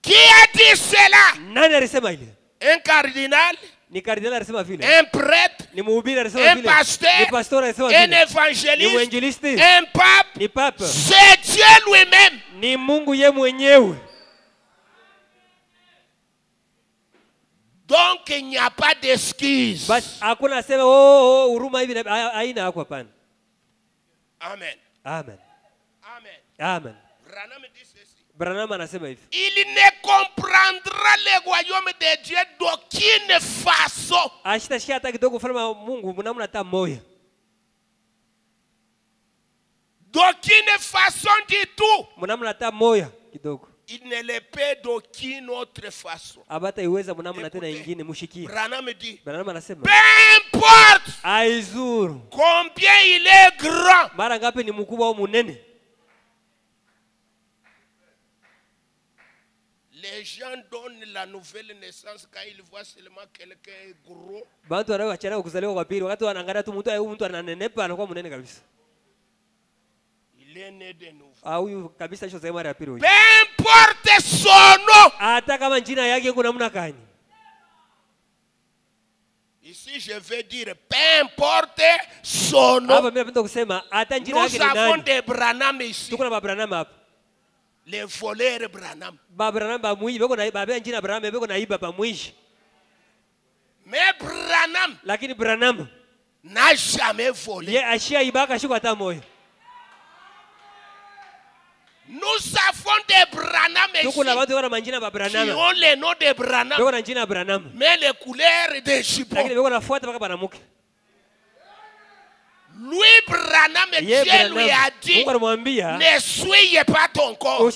Speaker 2: Qui a dit cela? Un cardinal, un prêtre, un pasteur, un évangéliste, un pape. C'est Dieu lui-même. Donc il n'y a pas d'excuse. Amen.
Speaker 1: Amen.
Speaker 2: Amen.
Speaker 1: Amen.
Speaker 2: Il ne comprendra le royaume de Dieu d'aucune façon. D'aucune façon du tout. Il ne le peut d'aucune autre façon. Branham dit, peu importe combien il est grand, les gens donnent la nouvelle naissance quand ils voient seulement quelqu'un gros. Il est né de nouveau. Peu importe son nom. Ici, je vais dire, peu importe son nom. Nous avons des Branham ici. Les voleurs Branham. Mais Branham n'a jamais volé. Nous avons des Branham ici qui ont le nom de Branham, mais les couleurs des jupons. Lui, Branham, Dieu lui a dit, ne souillez pas ton corps.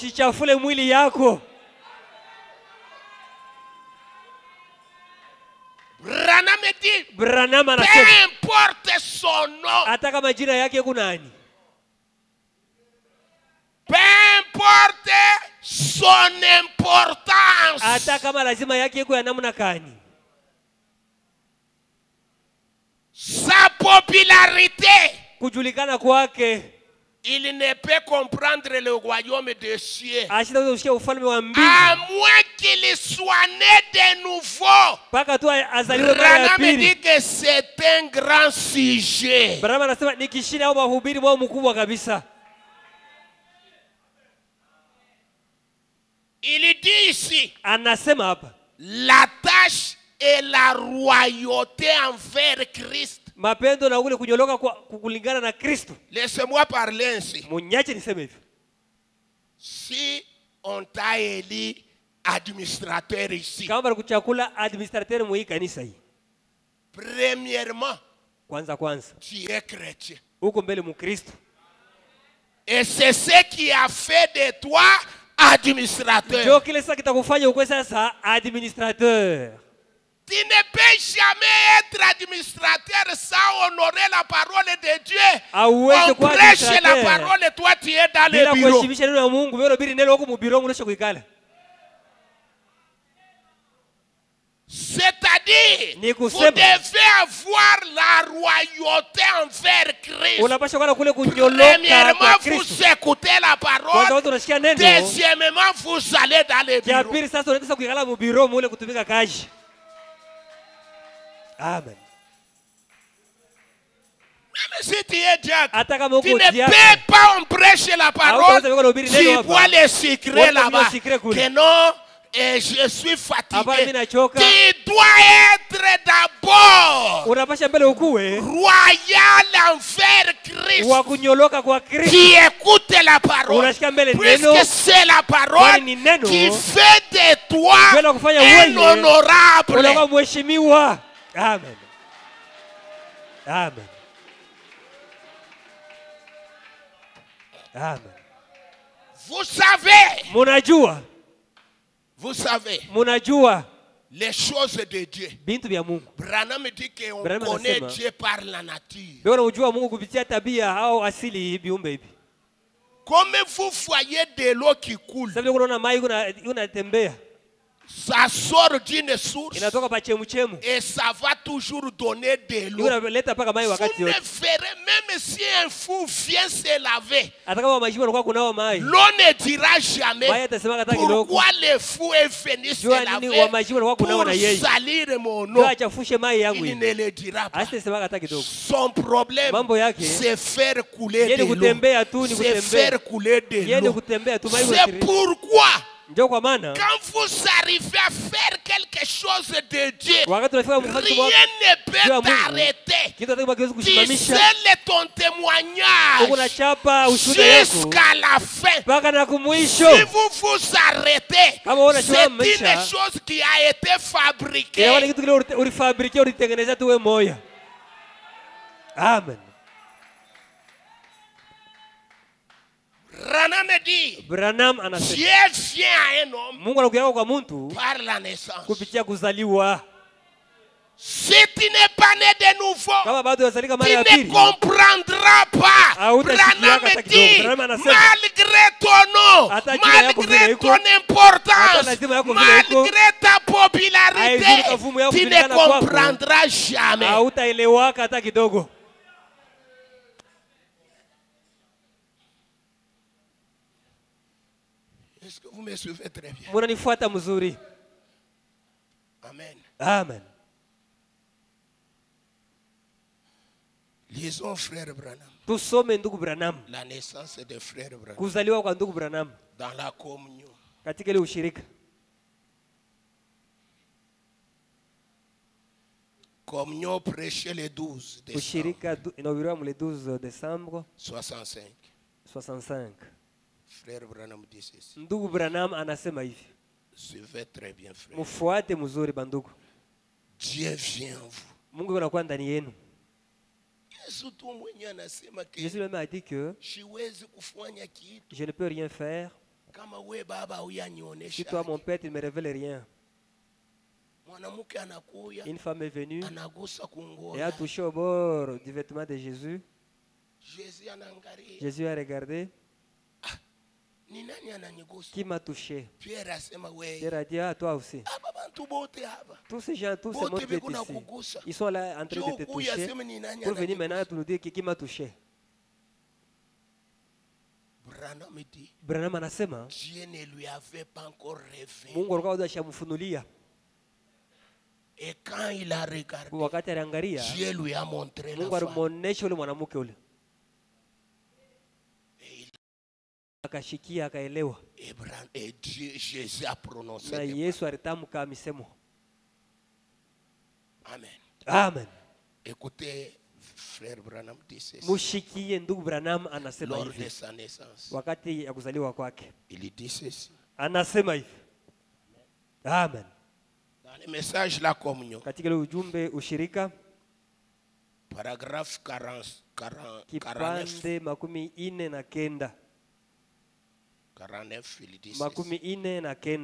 Speaker 2: Branham dit, peu importe son nom, peu importe son importance, sa popularité, il ne peut comprendre le royaume des cieux à moins qu'il soit né de nouveau. Branham dit que c'est un grand sujet. Il dit ici, la tâche et la royauté envers Christ. Laissez-moi parler ainsi. Si on t'a élu administrateur ici, premièrement, tu es chrétien. Et c'est ce qui a fait de toi administrateur. Tu ne peux jamais être administrateur sans honorer la parole de Dieu. On prêche la parole et toi tu es dans le bureau. C'est-à-dire, vous devez avoir la royauté envers Christ. Premièrement, vous écoutez la parole. Deuxièmement, vous allez dans le bureau.
Speaker 1: Amen.
Speaker 2: si tu es diacre, tu ne peux pas prêcher la parole, tu bois les secrets là-bas. Que non, et je suis fatigué. Tu dois être d'abord royal envers Christ. Qui écoute la parole. Puisque c'est la parole qui fait de toi un honorable.
Speaker 1: Amen. Amen. Amen.
Speaker 2: Vous savez.
Speaker 1: Vous
Speaker 2: savez. Les choses de Dieu. Branham dit qu'on connaît Dieu par la nature. Comme vous voyez de l'eau qui coule. Ça sort d'une source et ça va toujours donner de l'eau. Vous ne verrez, même si un fou vient se laver, l'eau ne dira jamais pourquoi le fou est venu se laver pour salir mon eau. Il ne le dira pas. Son problème, c'est faire couler de l'eau. C'est faire couler de l'eau. C'est pourquoi quand vous arrivez à faire quelque chose de Dieu, rien ne peut t'arrêter. Tu scelles ton témoignage jusqu'à la fin. Si vous vous arrêtez, c'est une chose qui a été fabriquée.
Speaker 1: Amen.
Speaker 2: Branham dit, Dieu vient à un homme par la naissance. Si tu n'es pas né de nouveau, tu ne comprendras pas. Branham dit, malgré ton nom, malgré ton importance, malgré ta popularité, tu ne comprendras jamais. Est-ce que vous me suivez très bien? Amen.
Speaker 1: Amen.
Speaker 2: Lisons frère Branham. La naissance de frère Branham. Dans la communion. Communion prêchée le 12 décembre 65. Frère Branham dit ceci. Suivez très bien, frère. Dieu vient en vous.
Speaker 1: Jésus lui a dit que je ne peux rien faire. Si toi, mon Père, tu ne me révèles rien. Une femme est venue et a touché au bord du vêtement de Jésus. Jésus a regardé. Qui m'a touché? Pierre a dit, ah, toi aussi. Tous ces gens, tous ces mondes ici, ils sont là en train de te toucher pour venir maintenant pour nous dire qui m'a touché. Branham anasema
Speaker 2: Dieu ne lui avait pas encore révélé.
Speaker 1: Mungu alikuwa hajamfunulia.
Speaker 2: Et quand il a regardé,
Speaker 1: wakati aliangalia,
Speaker 2: Dieu lui a montré la femme.
Speaker 1: Mungu alimuonesha ule mwanamke ule. Akashikia akaelewa.
Speaker 2: Et Jésus a prononcé.
Speaker 1: Na Yesu alitamka misemo.
Speaker 2: Amen.
Speaker 1: Amen.
Speaker 2: Écoutez, frère Branham dit ceci.
Speaker 1: Mushikie ndugu Branham anasema
Speaker 2: hivi.
Speaker 1: Lors
Speaker 2: de sa naissance.
Speaker 1: Wakati ya kuzaliwa kwake.
Speaker 2: Il dit ceci.
Speaker 1: Anasema hivi. Amen.
Speaker 2: Dans le message la communion.
Speaker 1: Katika ile ujumbe ushirika.
Speaker 2: Paragraphe 49.
Speaker 1: Kipande 49.
Speaker 2: 49, il dit
Speaker 1: ceci.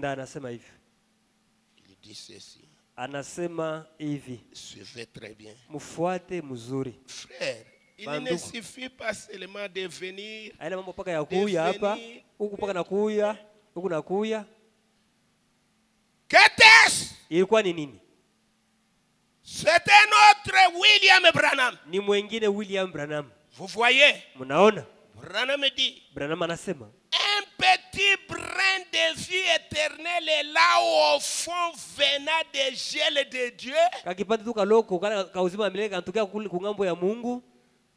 Speaker 1: Anasema hivi.
Speaker 2: Il dit ceci.
Speaker 1: Anasema hivi.
Speaker 2: Suivez très bien.
Speaker 1: Mufuate mzuri.
Speaker 2: Frère, il ne suffit pas seulement de venir.
Speaker 1: Aina mambo paka ya kuya hapa, huku paka na kuya, huku na kuya.
Speaker 2: Qu'est-ce?
Speaker 1: Ilikuwa ni nini?
Speaker 2: C'est un autre William Branham.
Speaker 1: Ni mwingine William Branham.
Speaker 2: Vous voyez?
Speaker 1: Mnaona?
Speaker 2: Branham dit.
Speaker 1: Branham anasema.
Speaker 2: Un petit brin de vie éternelle est là au fond venant des gels de Dieu.
Speaker 1: Kakipande tu kaloko kana kauzima milele kanatokea kungambo ya Mungu.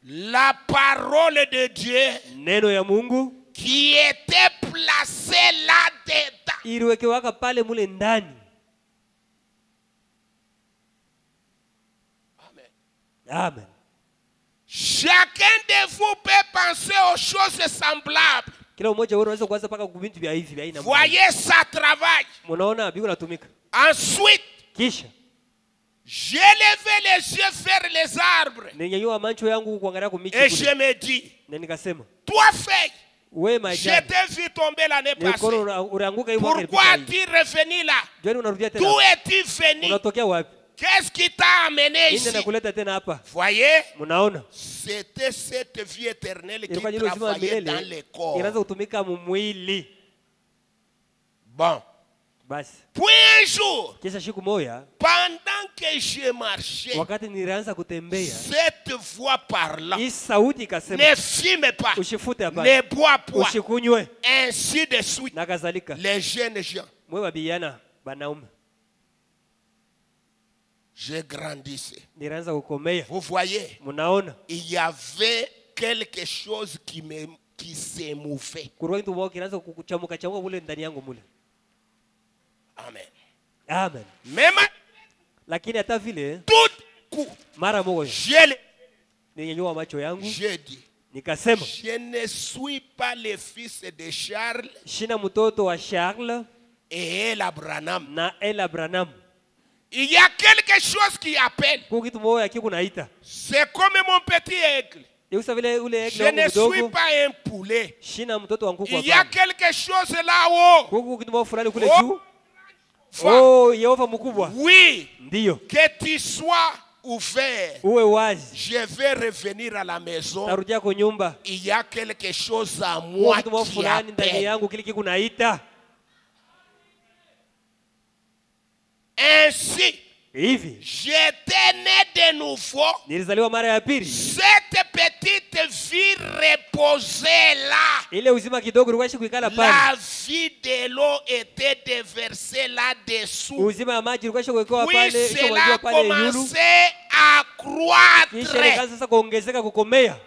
Speaker 2: La parole de Dieu
Speaker 1: neno ya Mungu
Speaker 2: qui était placée là-dedans.
Speaker 1: iliwekewaka pale mule ndani.
Speaker 2: Amen.
Speaker 1: Amen.
Speaker 2: Chacun de vous peut penser aux choses semblables.
Speaker 1: Kila mmoja wao anaweza kuanza paka kubintu vya hivi vya aina.
Speaker 2: Voyez ça travaille.
Speaker 1: Munaona biko natumika.
Speaker 2: Ensuite,
Speaker 1: kisha
Speaker 2: j'ai levé les yeux vers les arbres.
Speaker 1: Ninyanyua macho yangu kuangalia kumiti.
Speaker 2: Et je me dis,
Speaker 1: na nikasema,
Speaker 2: toi feuille,
Speaker 1: je
Speaker 2: t'ai vu tomber l'année passée. Pourquoi es-tu revenu là? D'où es-tu venu? Qu'est-ce qui t'a amené ici? Voyez, c'était cette vie éternelle qui travaillait dans les corps. Bon. Puis un jour, pendant que je marchais, cette voix parlant, ne fume pas, ne bois point, ainsi de suite, les jeunes gens. Je grandissais. Vous voyez, il y avait quelque chose qui s'émouvait. Amen.
Speaker 1: Amen.
Speaker 2: Même
Speaker 1: lakini hata vile
Speaker 2: tout coup
Speaker 1: mara moja
Speaker 2: j'ai dit
Speaker 1: nikasema,
Speaker 2: je ne suis pas le fils de Charles
Speaker 1: shina mtoto wa Charles
Speaker 2: et Ella Branham.
Speaker 1: na Ella Branham.
Speaker 2: Il y a quelque chose qui appelle. C'est comme mon petit aigle. Je ne suis pas un poulet. Il y a quelque chose là-haut.
Speaker 1: Oh, Yehova mkubwa.
Speaker 2: Oui.
Speaker 1: Ndiyo.
Speaker 2: Que tu sois ouvert.
Speaker 1: Uwe wazi.
Speaker 2: Je vais revenir à la maison.
Speaker 1: Tarudia kwa nyumba.
Speaker 2: Il y a quelque chose à moi qui appelle.
Speaker 1: Ndani yangu kile kikunaita.
Speaker 2: Ainsi.
Speaker 1: Hivi.
Speaker 2: J'étais né de nouveau.
Speaker 1: Nilizaliwa mara ya pili.
Speaker 2: Cette petite vie reposait là.
Speaker 1: Ile uzima kidogo ulikuwa kuikala pale.
Speaker 2: La vie de l'eau était déversée là-dessous.
Speaker 1: Uzima ya maji ulikuwa kuwekewa pale,
Speaker 2: cela commençait à croître.
Speaker 1: Kisha ikaanza sasa kuongezeka kukomea.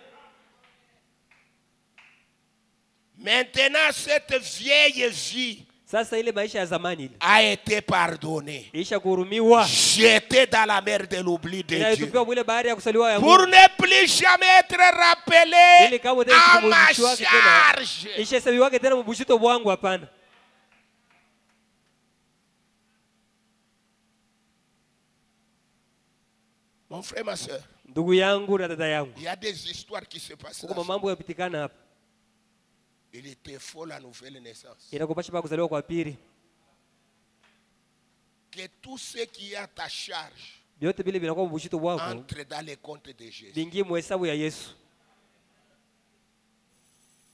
Speaker 2: Maintenant cette vieille vie
Speaker 1: sasa ile maisha ya zamani ile
Speaker 2: a été pardonnée.
Speaker 1: Isha kuhurumiwa.
Speaker 2: J'étais dans la mer de l'oubli de Dieu.
Speaker 1: Pour
Speaker 2: ne plus jamais être rappelé à ma charge.
Speaker 1: Isha sabiwake tena mbushito bwangu hapana.
Speaker 2: Mon frère, ma soeur,
Speaker 1: ndugu yangu na dada yangu,
Speaker 2: il y a des histoires qui se passent.
Speaker 1: Kuna mambo yapitikana hapa.
Speaker 2: Il était faux la nouvelle naissance.
Speaker 1: Inakupasha pa kuzaliwa kwa pili.
Speaker 2: Que tout ce qui est à ta charge
Speaker 1: vyote vile vinakuwa mbushito wako
Speaker 2: entre dans les comptes de Jésus.
Speaker 1: Bingi muhesabu ya Yesu.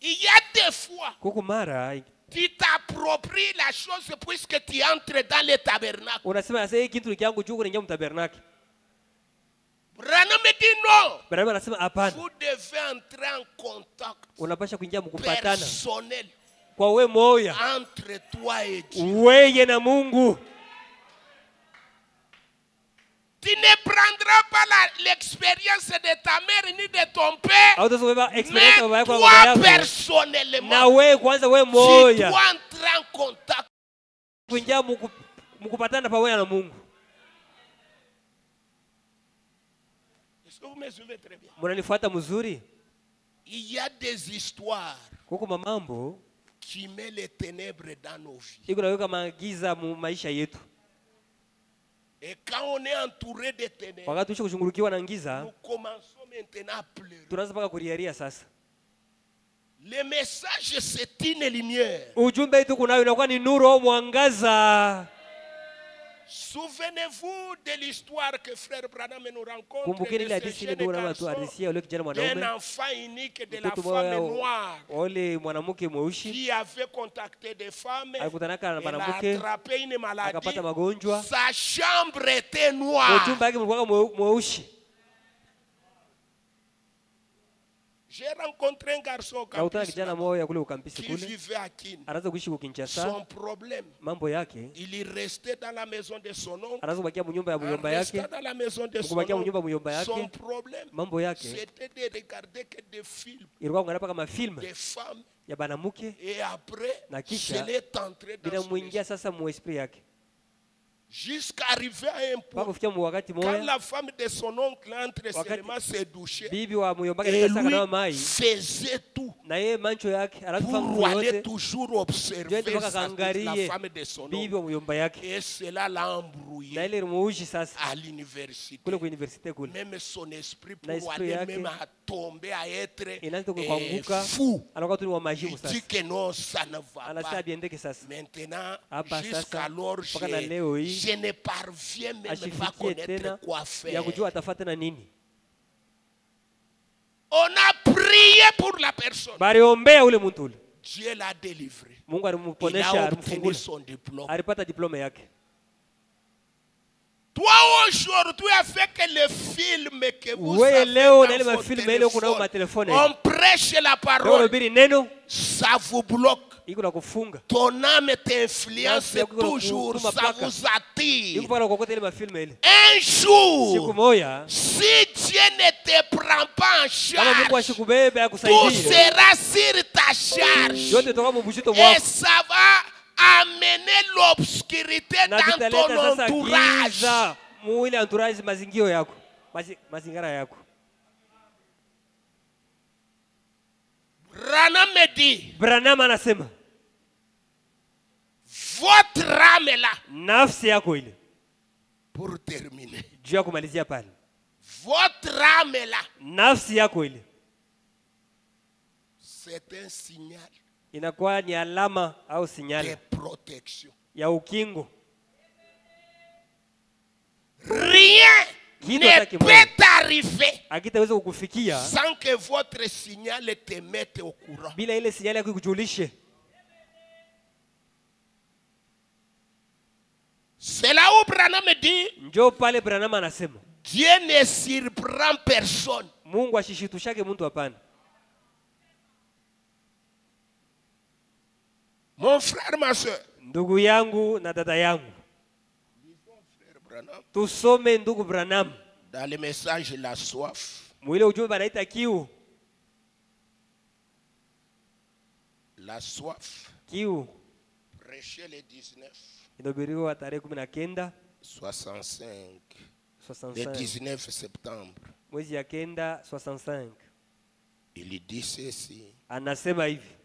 Speaker 2: Il y a des fois
Speaker 1: kuko mara
Speaker 2: tu t'appropries la chose puisque tu entres dans le tabernacle.
Speaker 1: Unasema sasa hiki kitu kyangu juu kuingia mtabernacle.
Speaker 2: Branham me dit non.
Speaker 1: Branham anasema hapana.
Speaker 2: Vous devez entrer en contact.
Speaker 1: Unapasha kuingia mkupatana.
Speaker 2: Personnel.
Speaker 1: Kwa wewe moya.
Speaker 2: Entre toi et Dieu.
Speaker 1: Wewe na Mungu.
Speaker 2: Tu ne prendras pas l'expérience de ta mère ni de ton père. Mais toi personnellement.
Speaker 1: Na wewe kwanza wewe moya.
Speaker 2: Tu dois entrer en contact.
Speaker 1: Kuingia mkupatana pamoja na Mungu.
Speaker 2: Vous me suivez très bien.
Speaker 1: Mnanifuata mzuri?
Speaker 2: Il y a des histoires
Speaker 1: kuko mambo
Speaker 2: qui met les ténèbres dans nos vies.
Speaker 1: Iko naweka maagiza mu maisha yetu.
Speaker 2: Et quand on est entouré de ténèbres,
Speaker 1: wakati tushikushungurukiwa na giza,
Speaker 2: nous commençons maintenant à pleurer.
Speaker 1: Tunaanza paka kulialia sasa.
Speaker 2: Le message c'est une lumière.
Speaker 1: Ujumbe wetu kunayo inakuwa ni nuru au mwangaza.
Speaker 2: Souvenez-vous de l'histoire que frère Branham nous rencontre.
Speaker 1: Kumbukeni ile hadithi ile bora watu hadisia yule kijana mwanaume.
Speaker 2: Un enfant unique de la femme noire.
Speaker 1: Ole mwanamke mweusi.
Speaker 2: Qui avait contacté des femmes.
Speaker 1: Alikutanaka na mwanamke.
Speaker 2: Attrapé une maladie.
Speaker 1: Akapata magonjwa.
Speaker 2: Sa chambre était noire.
Speaker 1: Chumba yake mlikuwa mweusi.
Speaker 2: J'ai rencontré un garçon au campus qui vivait à Kin. Son problème, il est resté dans la maison de son oncle. En restant dans la maison de son oncle, son problème, c'était de regarder que des films, des femmes. Et après, je l'ai entré dans son esprit. Jusqu'à arriver à un point, quand la femme de son oncle entre seulement se doucher, et lui faisait tout pour aller toujours observer la femme de son oncle. Et cela l'a embrouillé à l'université. Même son esprit pour aller même à tomber, à être fou. Il dit que non, ça ne va pas. Maintenant, jusqu'alors, je ne parviens même pas à connaître quoi faire. On a prié pour la personne. Dieu l'a délivré. Il a obtenu son diplôme. Toi aujourd'hui, avec le film que vous avez dans votre téléphone, on prêche la parole, ça vous bloque. Ton âme t'influence toujours, ça vous attire. Un jour, si Dieu ne te prend pas en charge, tout sera sur ta charge. Et ça va amener l'obscurité dans ton entourage. Branham me dit, votre âme est là. Pour terminer, votre âme est là. C'est un signal de protection. Rien ne peut t'arriver sans que votre signal te mette au courant. C'est là où Branham dit, Dieu ne surprend personne. Mon frère, ma soeur,
Speaker 1: ndugu yangu na dada yangu, tusome ndugu Branham
Speaker 2: dans le message la soif.
Speaker 1: Mwile ujumbe anaita kiu.
Speaker 2: La soif.
Speaker 1: Kiu.
Speaker 2: Prêché le 19.
Speaker 1: Inobiriwa tarehe 19
Speaker 2: 65. Le 19 septembre.
Speaker 1: Mwezi ya kenda 65.
Speaker 2: Il dit ceci.
Speaker 1: Anasema hivi.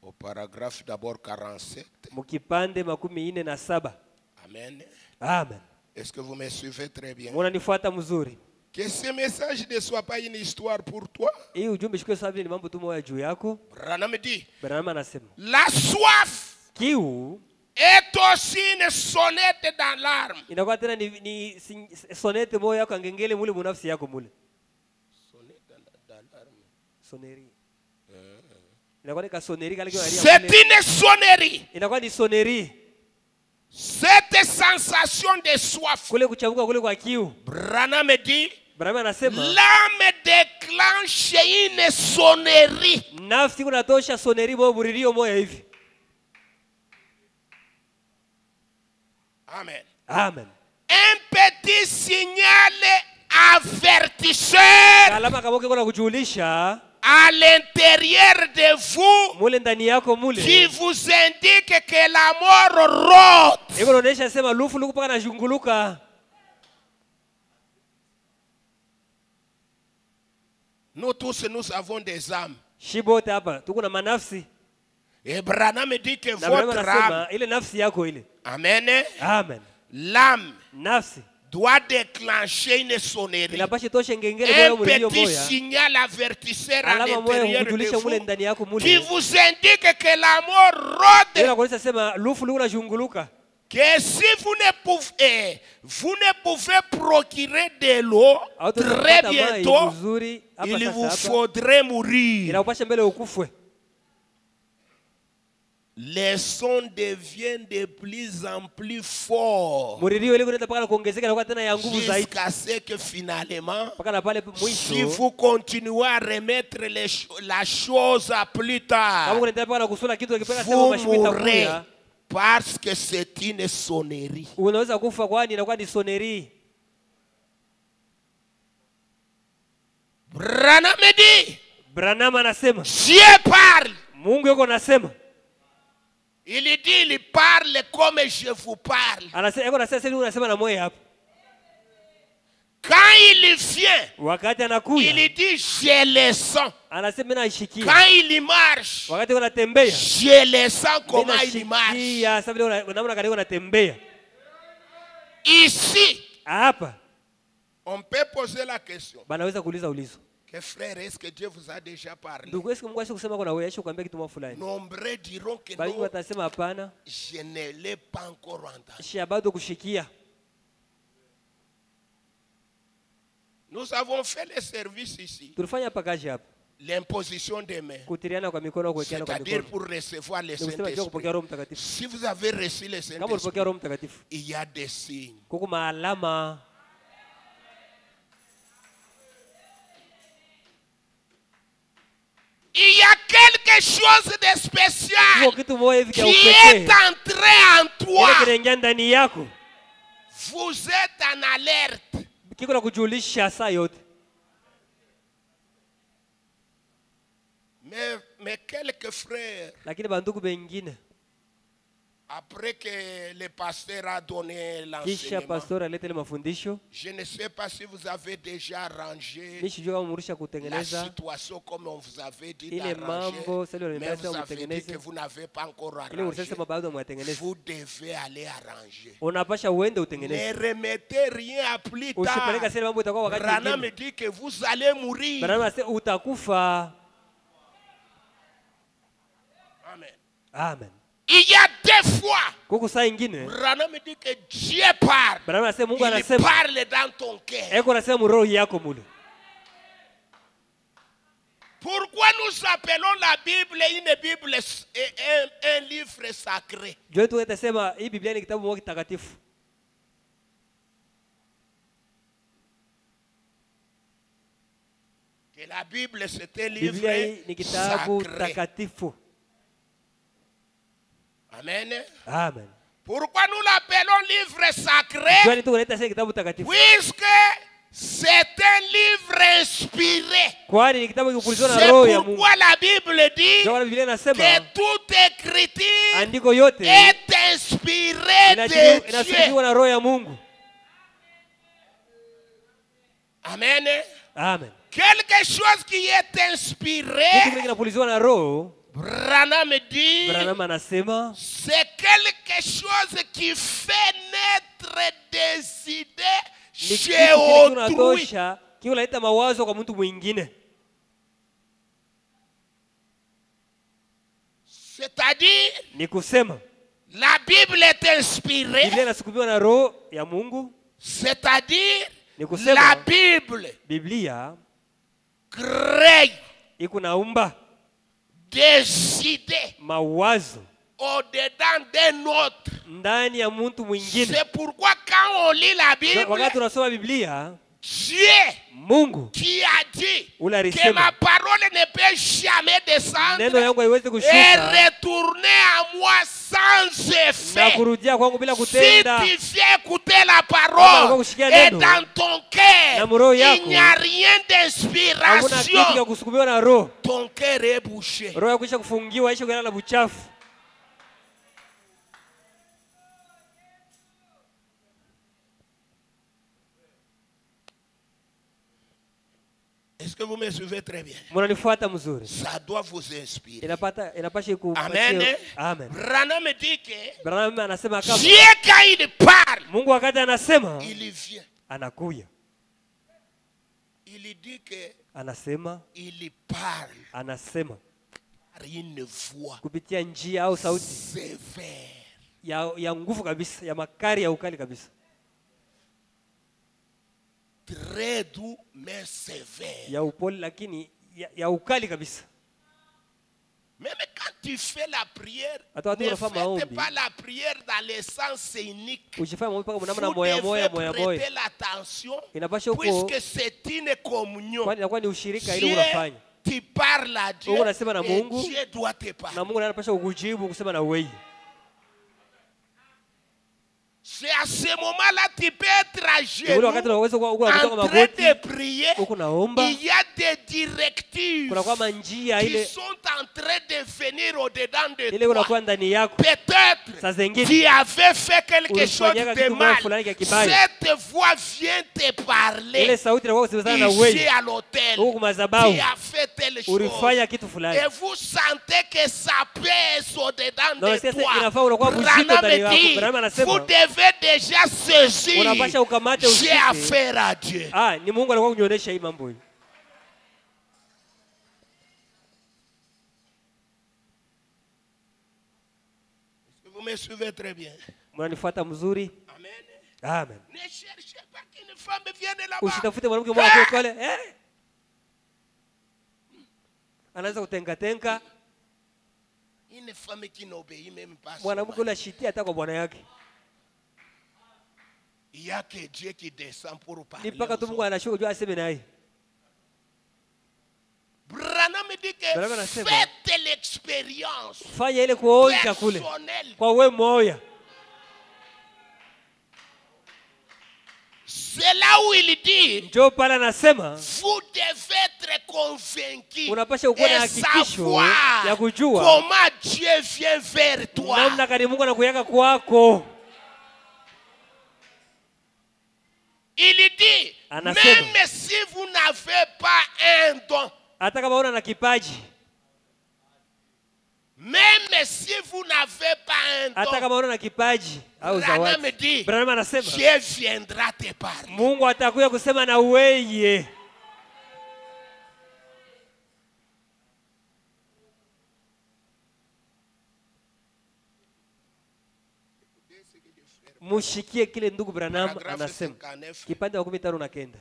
Speaker 2: Au paragraphe d'abord 47.
Speaker 1: Mukipande 47.
Speaker 2: Amen.
Speaker 1: Amen.
Speaker 2: Est-ce que vous me suivez très bien?
Speaker 1: Munanifuata mzuri.
Speaker 2: Que ce message ne soit pas une histoire pour toi.
Speaker 1: Ujumbe shikwe sababu ni mambo tu moja juu yako.
Speaker 2: Branham dit.
Speaker 1: Branham anasema.
Speaker 2: La soif.
Speaker 1: Kiu.
Speaker 2: Est aussi une sonnette dans l'arme.
Speaker 1: Inakuwa tena ni sonnette moja yako ngengele mule munafsi yako mule.
Speaker 2: Sonnette dans l'arme.
Speaker 1: Sonnerie. Inakuwa ni sonnerie kale kwa
Speaker 2: c'est une sonnerie.
Speaker 1: Inakuwa ni sonnerie.
Speaker 2: Cette sensation de soif.
Speaker 1: Kule kuchabuka kule kwa kiu.
Speaker 2: Branham dit.
Speaker 1: Branham anasema.
Speaker 2: L'âme déclenche une sonnerie.
Speaker 1: Nafsi kunatosha sonnerie moja buririo moja hivi.
Speaker 2: Amen.
Speaker 1: Amen.
Speaker 2: Un petit signal avertisseur à l'intérieur de vous qui vous indique que la mort rôde. Nous tous, nous avons des âmes. Et Branham dit que votre âme, amen,
Speaker 1: amen,
Speaker 2: l'âme doit déclencher une sonnerie. Un petit signal avertisseur à l'intérieur de vous qui vous indique que la mort rôde. Que si vous ne pouvez procurer de l'eau très bientôt, il vous faudrait mourir. les sons deviennent de plus en plus forts. Jusqu'à ce que finalement, si vous continuez à remettre la chose à plus tard, vous mourrez parce que c'est une sonnerie.
Speaker 1: Branham anasema,
Speaker 2: Dieu parle.
Speaker 1: Mungu yuko anasema.
Speaker 2: Il dit, il parle comme je vous parle. Quand il vient, il dit, je le sens. Quand il marche, je le sens comment il marche. Ici, on peut poser la question. Que frère, est-ce que Dieu vous a déjà parlé? Nombreux diront que non, je ne l'ai pas encore entendu. Nous avons fait le service ici. L'imposition des mains. C'est-à-dire pour recevoir le Saint-Esprit. Si vous avez reçu le Saint-Esprit, il y a des signes. Il y a quelque chose de spécial qui est entré en toi. Vous êtes en alerte. Mais quelques frères, après que le pasteur a donné l'enseignement, je ne sais pas si vous avez déjà arrangé la situation comme on vous avait dit d'arranger, mais vous avez dit que vous n'avez pas encore arrangé. Vous devez aller arranger. Ne remettez rien à plus tard. Branham me dit que vous allez mourir. Amen.
Speaker 1: Amen.
Speaker 2: Il y a des fois, Branham me dit que Dieu parle. Il parle dans ton cœur. Pourquoi nous appelons la Bible une Bible un livre sacré? Que la Bible c'est un livre sacré. Amen.
Speaker 1: Amen.
Speaker 2: Pourquoi nous l'appelons livre sacré? Puisque c'est un livre inspiré. C'est pourquoi la Bible dit que toute écriture est inspirée de Dieu. Amen.
Speaker 1: Amen.
Speaker 2: Quelque chose qui est inspiré, Branham dit, c'est quelque chose qui fait naître des idées chez autrui. C'est-à-dire, la Bible est inspirée. C'est-à-dire, la Bible crée des idées au-dedans d'un autre. C'est pourquoi quand on lit la Bible, Dieu qui a dit que ma parole ne peut jamais descendre et retourner à moi sans effet. Si tu viens écouter la parole et dans ton cœur il n'y a rien d'inspiration, ton cœur est bouché. Est-ce que vous me suivez très bien? Ça doit vous inspirer. Amen. Branham me dit que Dieu quand il parle, il vient. Il dit que il parle par une voix sévère. Très doux mais sévère. Même quand tu fais la prière, ne faites pas la prière dans le sens unique. Vous devez prêter l'attention puisque c'est une communion. Dieu, tu parles à Dieu et Dieu doit te parler. C'est à ce moment-là que tu peux être à genoux, en train de prier. Il y a des directives qui sont en train de venir au-dedans de toi. Peut-être tu avais fait quelque chose de mal. Cette voix vient te parler. Ici à l'hôtel, tu as fait telle chose. Et vous sentez que ça pèse au-dedans de toi. Brana me dit, vous devez déjà saisir. J'ai affaire à Dieu. Vous me suivez très bien. Amen.
Speaker 1: Amen.
Speaker 2: Ne cherchez pas qu'une femme vienne là-bas. Une femme qui n'obéit même pas. Il n'y a que Dieu qui descend pour parler. Branham me dit que faites l'expérience personnelle. C'est là où il dit, vous devez être convaincu et savoir comment Dieu vient vers toi. Il dit, même si vous n'avez pas un don, même si vous n'avez pas un don, Branham me dit, Dieu viendra te parler.
Speaker 1: Mushikie kile ndugu Branham anasema. Kipande wa 15 na kenda.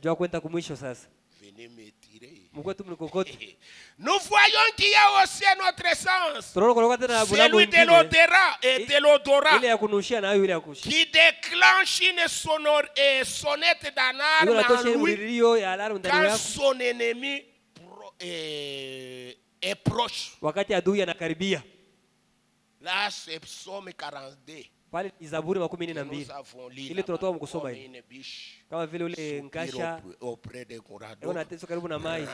Speaker 1: Jua kwenda kumwisho sasa. Mkwetu mlikokoto.
Speaker 2: Nous voyons qu'il y a aussi un autre sens. Celui de l'odorat et de l'odorat. Qui déclenche une sonnette d'alarme en lui quand son ennemi est proche.
Speaker 1: Wakati adui anakaribia.
Speaker 2: Là, c'est Psaume 42.
Speaker 1: Pale Zaburi 12. Ile tunatoa mkusoma hii. Kama vile ule nkasha unateswa karibu na mai.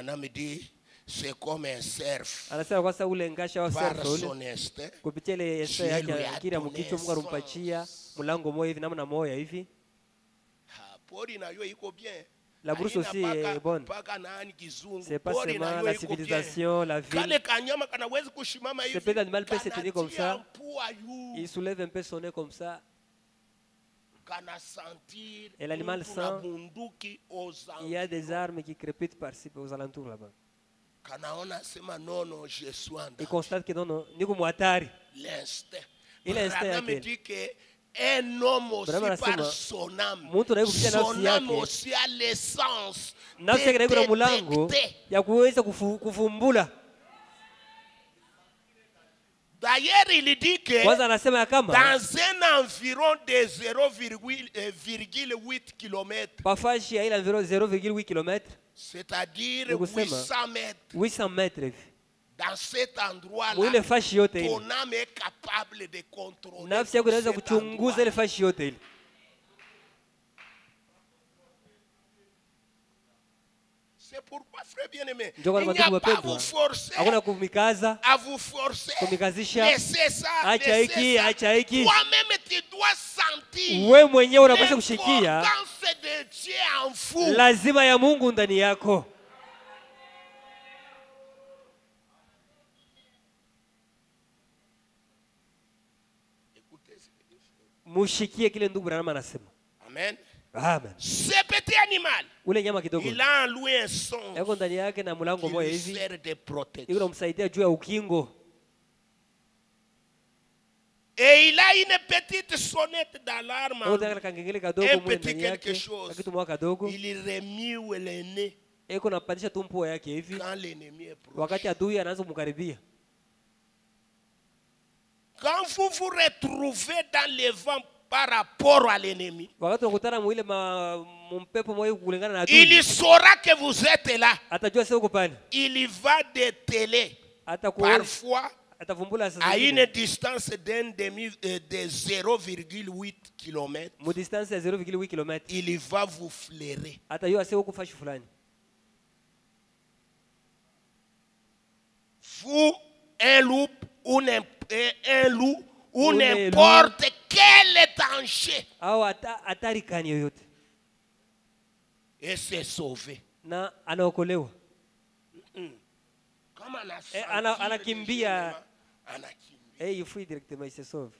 Speaker 2: C'est comme un cerf.
Speaker 1: Anasema kwa sababu ule nkasha wa cerf ule kupitia ile esa yake akili ya mkicho Mungu arumpatia mlango moyo hivi namna moyo hivi.
Speaker 2: Pori na yo iko bien.
Speaker 1: La brousse aussi est bonne. C'est pas seulement la civilisation, la ville. C'est peut-être l'animal peut se tenir comme ça. Il soulève un peu son nez comme ça. Et l'animal sent il y a des armes qui crépitent par-ci, aux alentours là-bas. Il constate que non, Nico Mouatari. Il a instinct.
Speaker 2: Un homme aussi par son âme. Son âme aussi a l'essence de détecter. D'ailleurs, il dit que dans un environ de 0,8 km, c'est-à-dire
Speaker 1: 800 mètres,
Speaker 2: dans cet endroit-là, ton âme est capable de contrôler cet endroit. C'est pourquoi, frère bien-aimé, il n'y a pas à vous forcer, laissez ça, toi-même tu dois sentir l'importance de Dieu en vous.
Speaker 1: Lazima ya Mungu ndani yako. Mushikie kile ndugu Branham anasema.
Speaker 2: Amen.
Speaker 1: Amen.
Speaker 2: Ce petit animal,
Speaker 1: ule nyama kidogo,
Speaker 2: il a en lui un son.
Speaker 1: Yako ndani yake na mlango moja hivi. Yule msaidia juu ya ukingo.
Speaker 2: Et il a une petite sonnette d'alarme.
Speaker 1: Un
Speaker 2: petit quelque chose. Il remue le nez.
Speaker 1: Eko napatisha tumpo yake hivi.
Speaker 2: Quand l'ennemi est proche.
Speaker 1: Wakati adui anaanza kumkaribia.
Speaker 2: Quand vous vous retrouvez dans le vent par rapport à l'ennemi, il saura que vous êtes là. Il va dételer parfois à une distance de 0,8 km. Il va vous flairer. Vous, un loup ou n'importe quel danger, et s'est sauvé. Comme anakimbia,
Speaker 1: il fuit directement, il se sauve.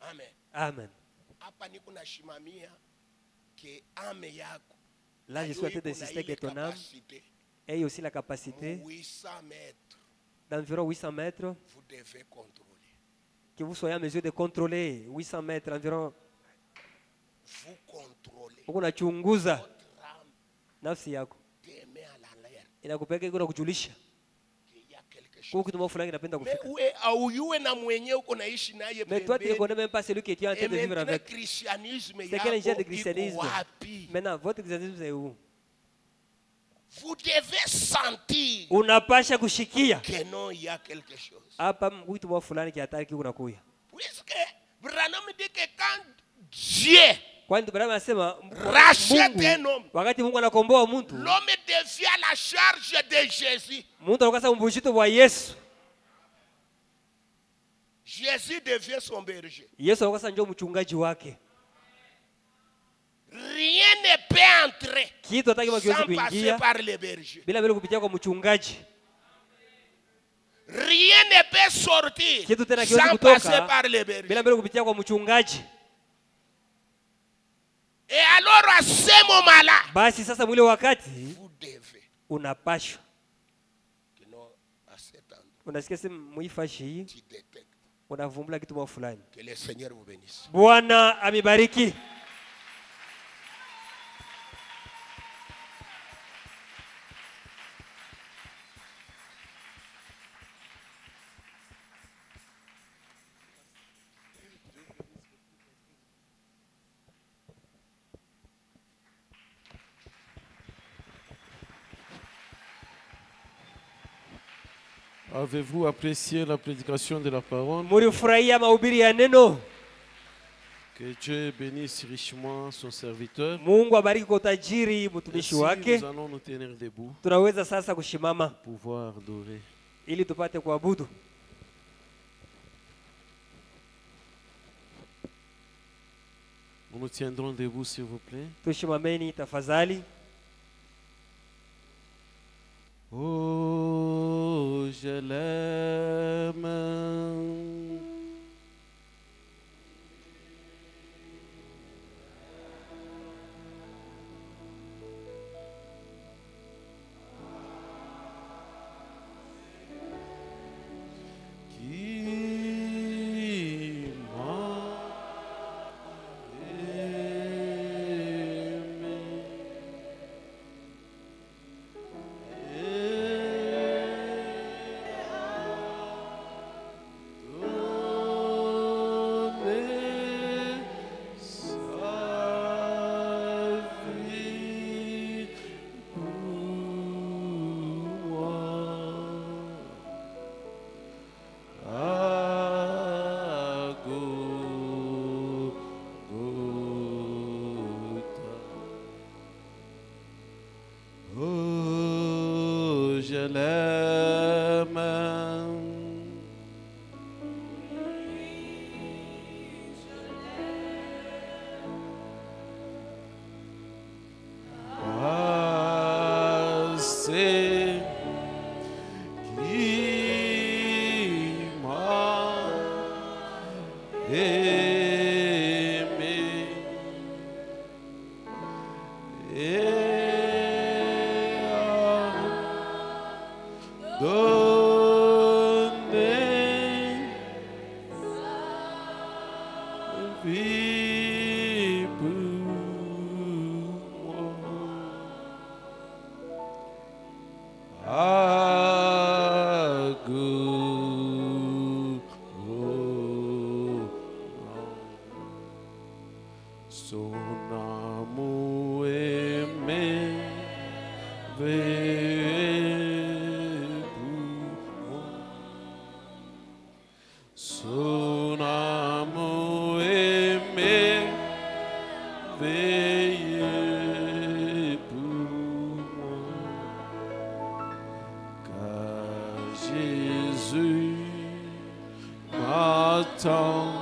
Speaker 2: Amen.
Speaker 1: Amen. Là, je souhaite d'insister que ton âme ait aussi la capacité d'environ 800 mètres.
Speaker 2: Vous devez contrôler.
Speaker 1: Que vous soyez en mesure de contrôler 800 mètres environ.
Speaker 2: Vous contrôlez.
Speaker 1: Unachunguza nafsi yako. Inakupeleka iko na kujulisha. Kwa kitu mwa fulani kinapenda kufika. Mais toi, tu ne connais même pas celui qui est en train de vivre avec. C'est quel genre de christianisme? Maintenant, votre christianisme est où?
Speaker 2: Vous devez sentir
Speaker 1: unapasha kushikia
Speaker 2: que non, il y a quelque chose.
Speaker 1: Hapa mwitu mwa fulani kihatari kiko nakuya.
Speaker 2: Puisque Branham dit que quand Dieu
Speaker 1: kwani Branham anasema
Speaker 2: rachète un homme,
Speaker 1: wakati Mungu anakomboa mtu,
Speaker 2: l'homme devient la charge de Jésus.
Speaker 1: Mtu anakuwa mbushito wa Yesu.
Speaker 2: Jésus devient son berger.
Speaker 1: Yesu anakuwa ndio mchungaji wake.
Speaker 2: Rien ne peut entrer sans passer par le berger.
Speaker 1: Bila bila kupitia kwa mchungaji.
Speaker 2: Rien ne peut sortir sans passer par le berger.
Speaker 1: Bila bila kupitia kwa mchungaji.
Speaker 2: Et alors à ce moment-là,
Speaker 1: basi sasa mwile wakati
Speaker 2: vous devez
Speaker 1: unapashwa. Unasikia sema muifashi hii. Unavumbula kitu fulani.
Speaker 2: Que le Seigneur vous bénisse.
Speaker 1: Bwana amibariki.
Speaker 3: Avez-vous apprécié la prédication de la parole? Que Dieu bénisse richement son serviteur.
Speaker 1: Mungu abariki kwa utajiri mtumishi wake.
Speaker 3: Nous allons nous tenir debout.
Speaker 1: Tunaweza sasa kushimama
Speaker 3: pouvoir adorer.
Speaker 1: Ili tupate kuabudu.
Speaker 3: Nous nous tiendrons debout s'il vous plaît.
Speaker 1: Tushimameni tafadhali.
Speaker 3: Oh, je l'aime. amour aimé veille pour moi. Son amour aimé veille pour moi. Car Jésus m'a tant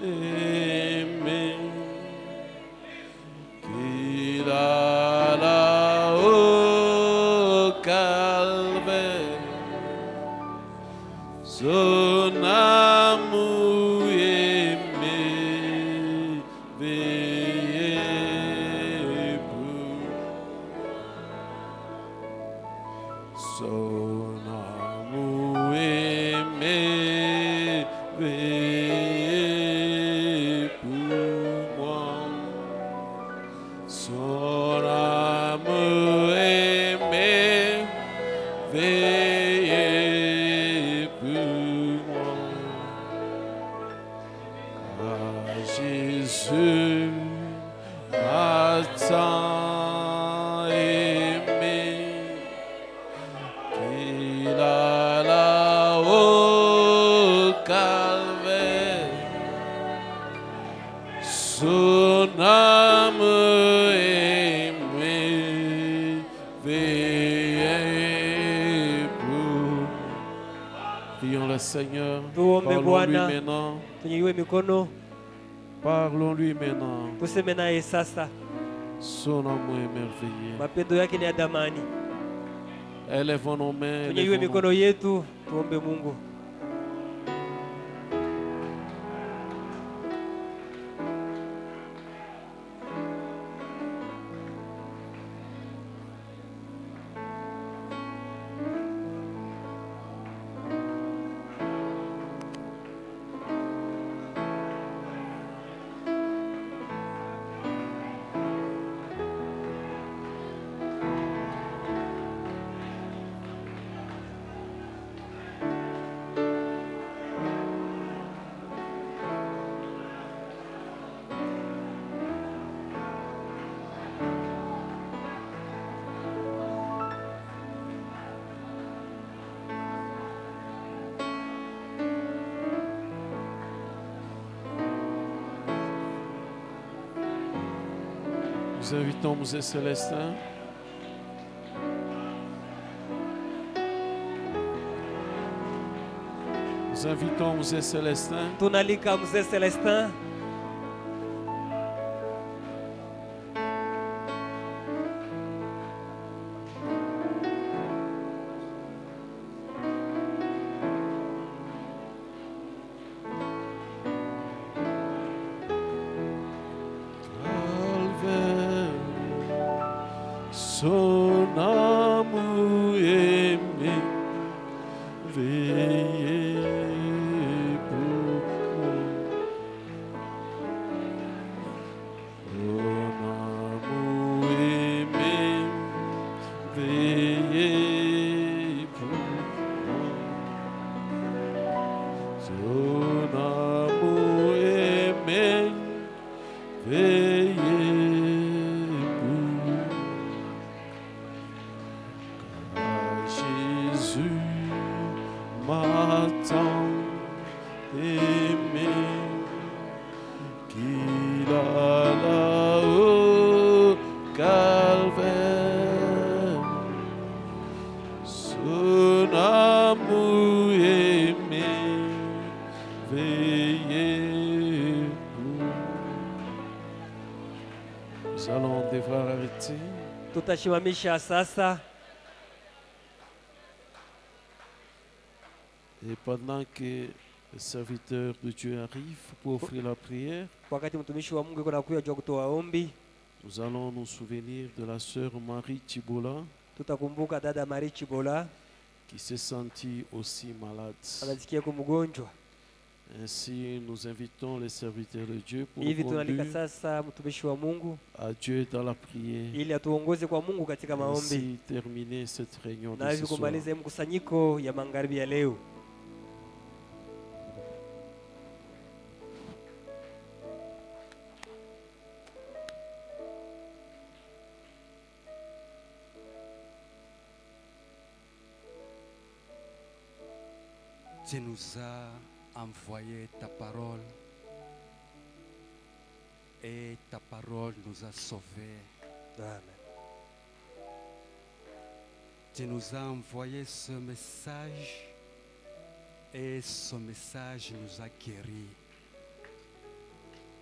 Speaker 3: aimé qu'il a là-haut au calvaire son amour aimé veillé pour son amour aimé veillé pour moi. Son amour aimé veillé pour moi. Ah, Jésus m'a tant aimé qu'il a là-haut au calvaire son amour aimé veillé pour. Prions le Seigneur. Parlons-lui maintenant. Parlons-lui maintenant. Son amour est merveilleux. Élevons nos mains. Élevons nos... Nous invitons Mosée Célestin. Nous invitons Mosée Célestin.
Speaker 1: Tunalika Mzee Celestin.
Speaker 3: Son amour aimé veillé pour moi. Son amour aimé veillé pour moi. Son amour aimé veillé. M'a tant aimé qu'il a là-haut calvaire son amour aimé veillé pour. Nous allons devoir arrêter.
Speaker 1: Tutashimamisha sasa.
Speaker 3: Et pendant que le serviteur de Dieu arrive pour offrir la prière, nous allons nous souvenir de la sœur Marie Chibola qui s'est sentie aussi malade. Ainsi, nous invitons les serviteurs de Dieu pour nous conduire à Dieu dans la prière. Ainsi, terminer cette réunion de ce soir.
Speaker 4: Tu nous as envoyé ta parole et ta parole nous a sauvés.
Speaker 1: Amen.
Speaker 4: Tu nous as envoyé ce message et ce message nous a guéris.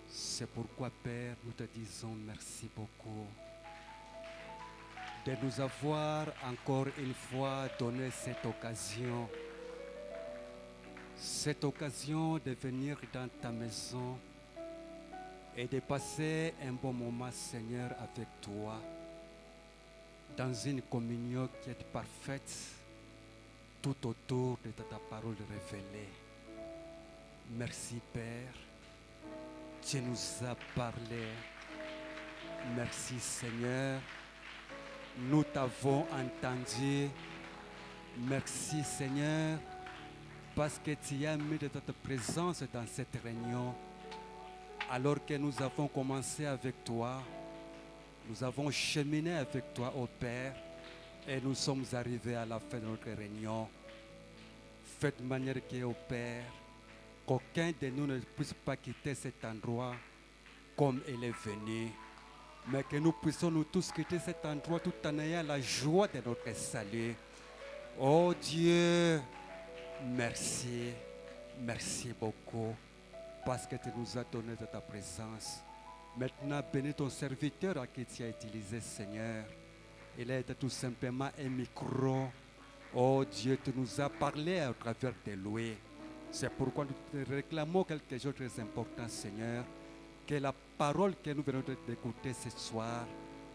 Speaker 4: C'est pourquoi, Père, nous te disons merci beaucoup de nous avoir encore une fois donné cette occasion de venir dans ta maison et de passer un bon moment, Seigneur, avec toi, dans une communion qui est parfaite, tout autour de ta parole révélée. Merci, Père. Tu nous as parlé. Merci, Seigneur. Nous t'avons entendu. Merci, Seigneur, parce que tu as mis de ta présence dans cette réunion. Alors que nous avons commencé avec toi, nous avons cheminé avec toi, ô Père, et nous sommes arrivés à la fin de notre réunion. Faites de manière que, ô Père, qu'aucun de nous ne puisse pas quitter cet endroit comme il est venu, mais que nous puissions nous tous quitter cet endroit tout en ayant la joie de notre salut. Oh Dieu, merci, merci beaucoup, parce que tu nous as donné de ta présence. Maintenant, bénis ton serviteur à qui tu as utilisé, Seigneur. Il est tout simplement un micro. Oh Dieu, tu nous as parlé à travers de lui. C'est pourquoi nous te réclamons quelque chose de très important, Seigneur. Que la parole que nous venons d'écouter ce soir,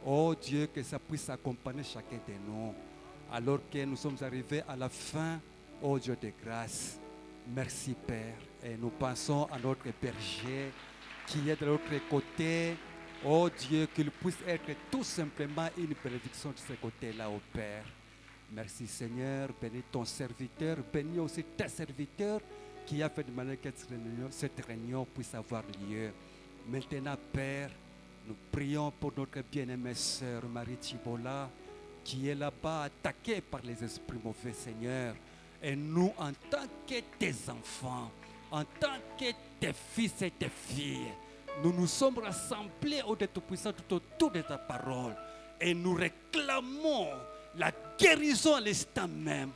Speaker 4: oh Dieu, que ça puisse accompagner chacun de nous. Alors que nous sommes arrivés à la fin, oh Dieu de grâce. Merci Père. Et nous pensons à notre berger qui est de l'autre côté. Oh Dieu, qu'il puisse être tout simplement une bénédiction de ce côté-là, oh Père. Merci Seigneur, bénis ton serviteur, bénis aussi tes serviteurs qui a fait de manière que cette réunion puisse avoir lieu. Maintenant, Père, nous prions pour notre bien-aimée sœur Marie Thibola, qui est là-bas attaquée par les esprits mauvais, Seigneur. Et nous, en tant que tes enfants, en tant que tes fils et tes filles, nous nous sommes rassemblés au Dieu Tout-Puissant tout autour de ta parole. Et nous réclamons la guérison à l'instant même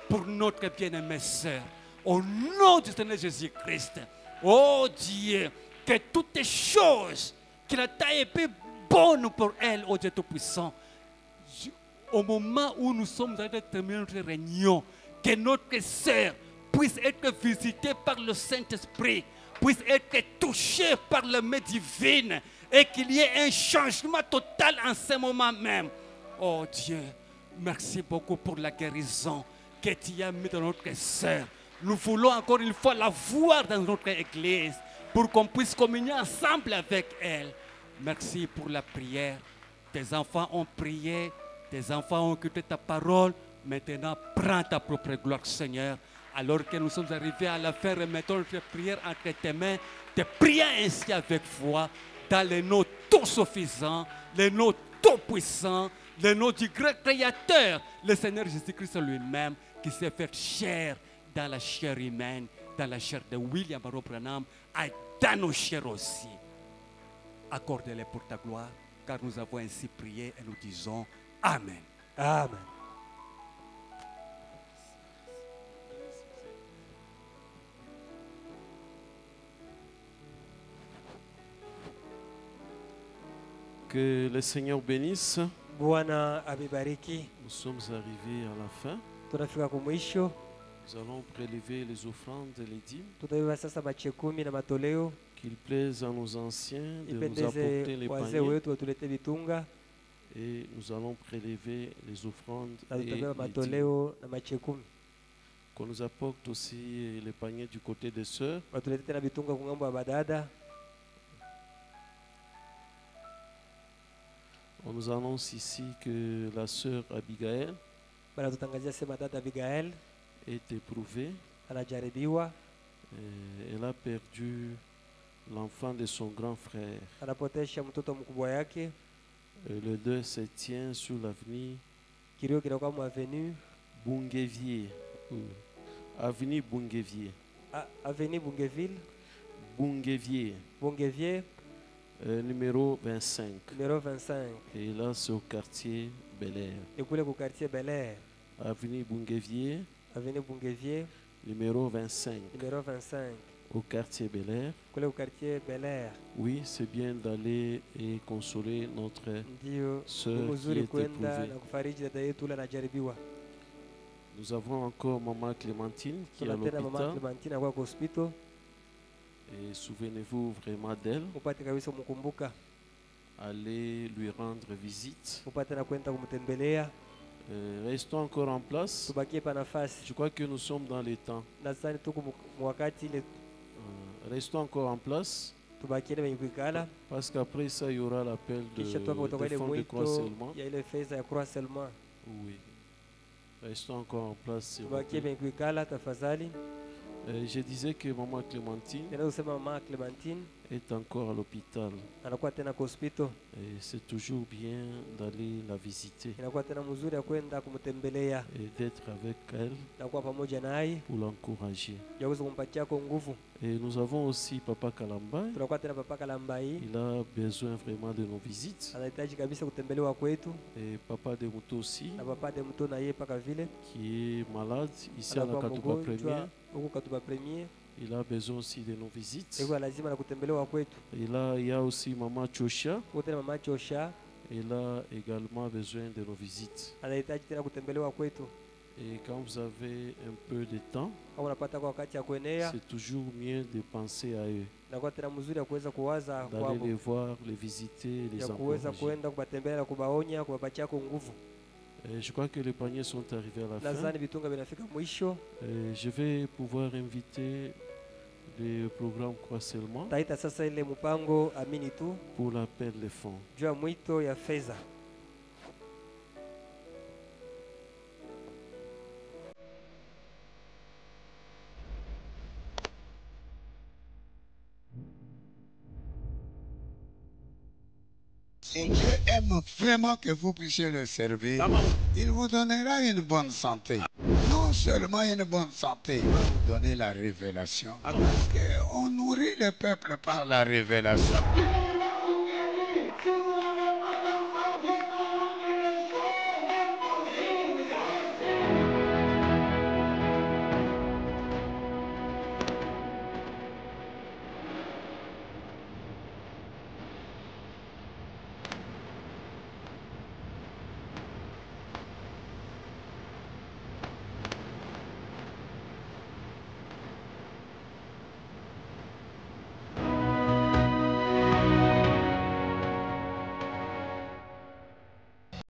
Speaker 4: pour notre bien-aimée sœur. Au nom du Seigneur Jésus-Christ, oh Dieu, que toutes les choses qu'il a été bonnes pour elle, oh Dieu Tout-Puissant, au moment où nous sommes en train de terminer notre réunion, que notre sœur puisse être visitée par le Saint-Esprit, puisse être touchée par la main divine et qu'il y ait un changement total en ce moment même. Oh Dieu, merci beaucoup pour la guérison que tu as mis dans notre sœur. Nous voulons encore une fois la voir dans notre église pour qu'on puisse communier ensemble avec elle. Merci pour la prière. Tes enfants ont prié, tes enfants ont écouté ta parole. Maintenant, prends ta propre gloire, Seigneur. Alors que nous sommes arrivés à la fin, remettons notre prière entre tes mains. Te prions ainsi avec foi, dans le nom tout suffisant, le nom tout puissant, le nom du grand créateur, le Seigneur Jésus-Christ lui-même, qui s'est fait chair dans la chair humaine, dans la chair de William Barrow Branham, et dans nos chairs aussi. Accorde-les pour ta gloire, car nous avons ainsi prié et nous disons Amen.
Speaker 1: Amen.
Speaker 3: Que le Seigneur bénisse.
Speaker 1: Bwana abibariki.
Speaker 3: Nous sommes arrivés à la fin.
Speaker 1: Tunafika kumwisho.
Speaker 3: Nous allons prélever les offrandes et les dîmes.
Speaker 1: Tutabeba sasa machekumi na matoleo.
Speaker 3: Qu'il plaise à nos anciens de nous apporter les paniers. Et nous allons prélever les offrandes et les dîmes. Qu'on nous apporte aussi les paniers du côté des sœurs. On nous annonce ici que la sœur Abigail est éprouvée. Elle a perdu l'enfant de son grand frère. Le deuil se tient sur l'avenue Bungevier Avenue Bungevier.
Speaker 1: Avenue Bungueville.
Speaker 3: Bungevier. Numéro 25.
Speaker 1: Numéro 25.
Speaker 3: Et là, c'est au quartier Bel Air.
Speaker 1: Et pour le quartier Bel Air.
Speaker 3: Avenue Bungevier.
Speaker 1: Avenue Bungevier.
Speaker 3: Numéro 25.
Speaker 1: Numéro 25.
Speaker 3: Au quartier Bel Air.
Speaker 1: Au quartier Bel Air.
Speaker 3: Oui, c'est bien d'aller et consoler notre sœur qui est éprouvée. Nous avons encore Maman Clémentine qui est à l'hôpital. Et souvenez-vous vraiment d'elle. Allez lui rendre visite. Restons encore en place. Je crois que nous sommes dans les temps. Restons encore en place. Parce qu'après ça, il y aura l'appel de fonds de croix seulement. Oui. Restons encore en place. Je disais que Maman Clémentine est encore à l'hôpital. Et c'est toujours bien d'aller la visiter et d'être avec elle pour l'encourager. Et nous avons aussi Papa Kalamba. Il a besoin vraiment de nos visites. Et Papa Demuto aussi, qui est malade ici à la Katuba Première. Il a besoin aussi de nos visites. Et là, il y a aussi Maman Chosha. Il a également besoin de nos visites. Et quand vous avez un peu de temps, c'est toujours mieux de penser à eux. D'aller les voir, les visiter, les encourager. Je crois que les paniers sont arrivés à la fin. Je vais pouvoir inviter le programme Croix seulement pour l'appel des fonds.
Speaker 5: Et Dieu aime vraiment que vous puissiez le servir. Il vous donnera une bonne santé. Non seulement une bonne santé, il va vous donner la révélation. Parce qu'on nourrit le peuple par la révélation.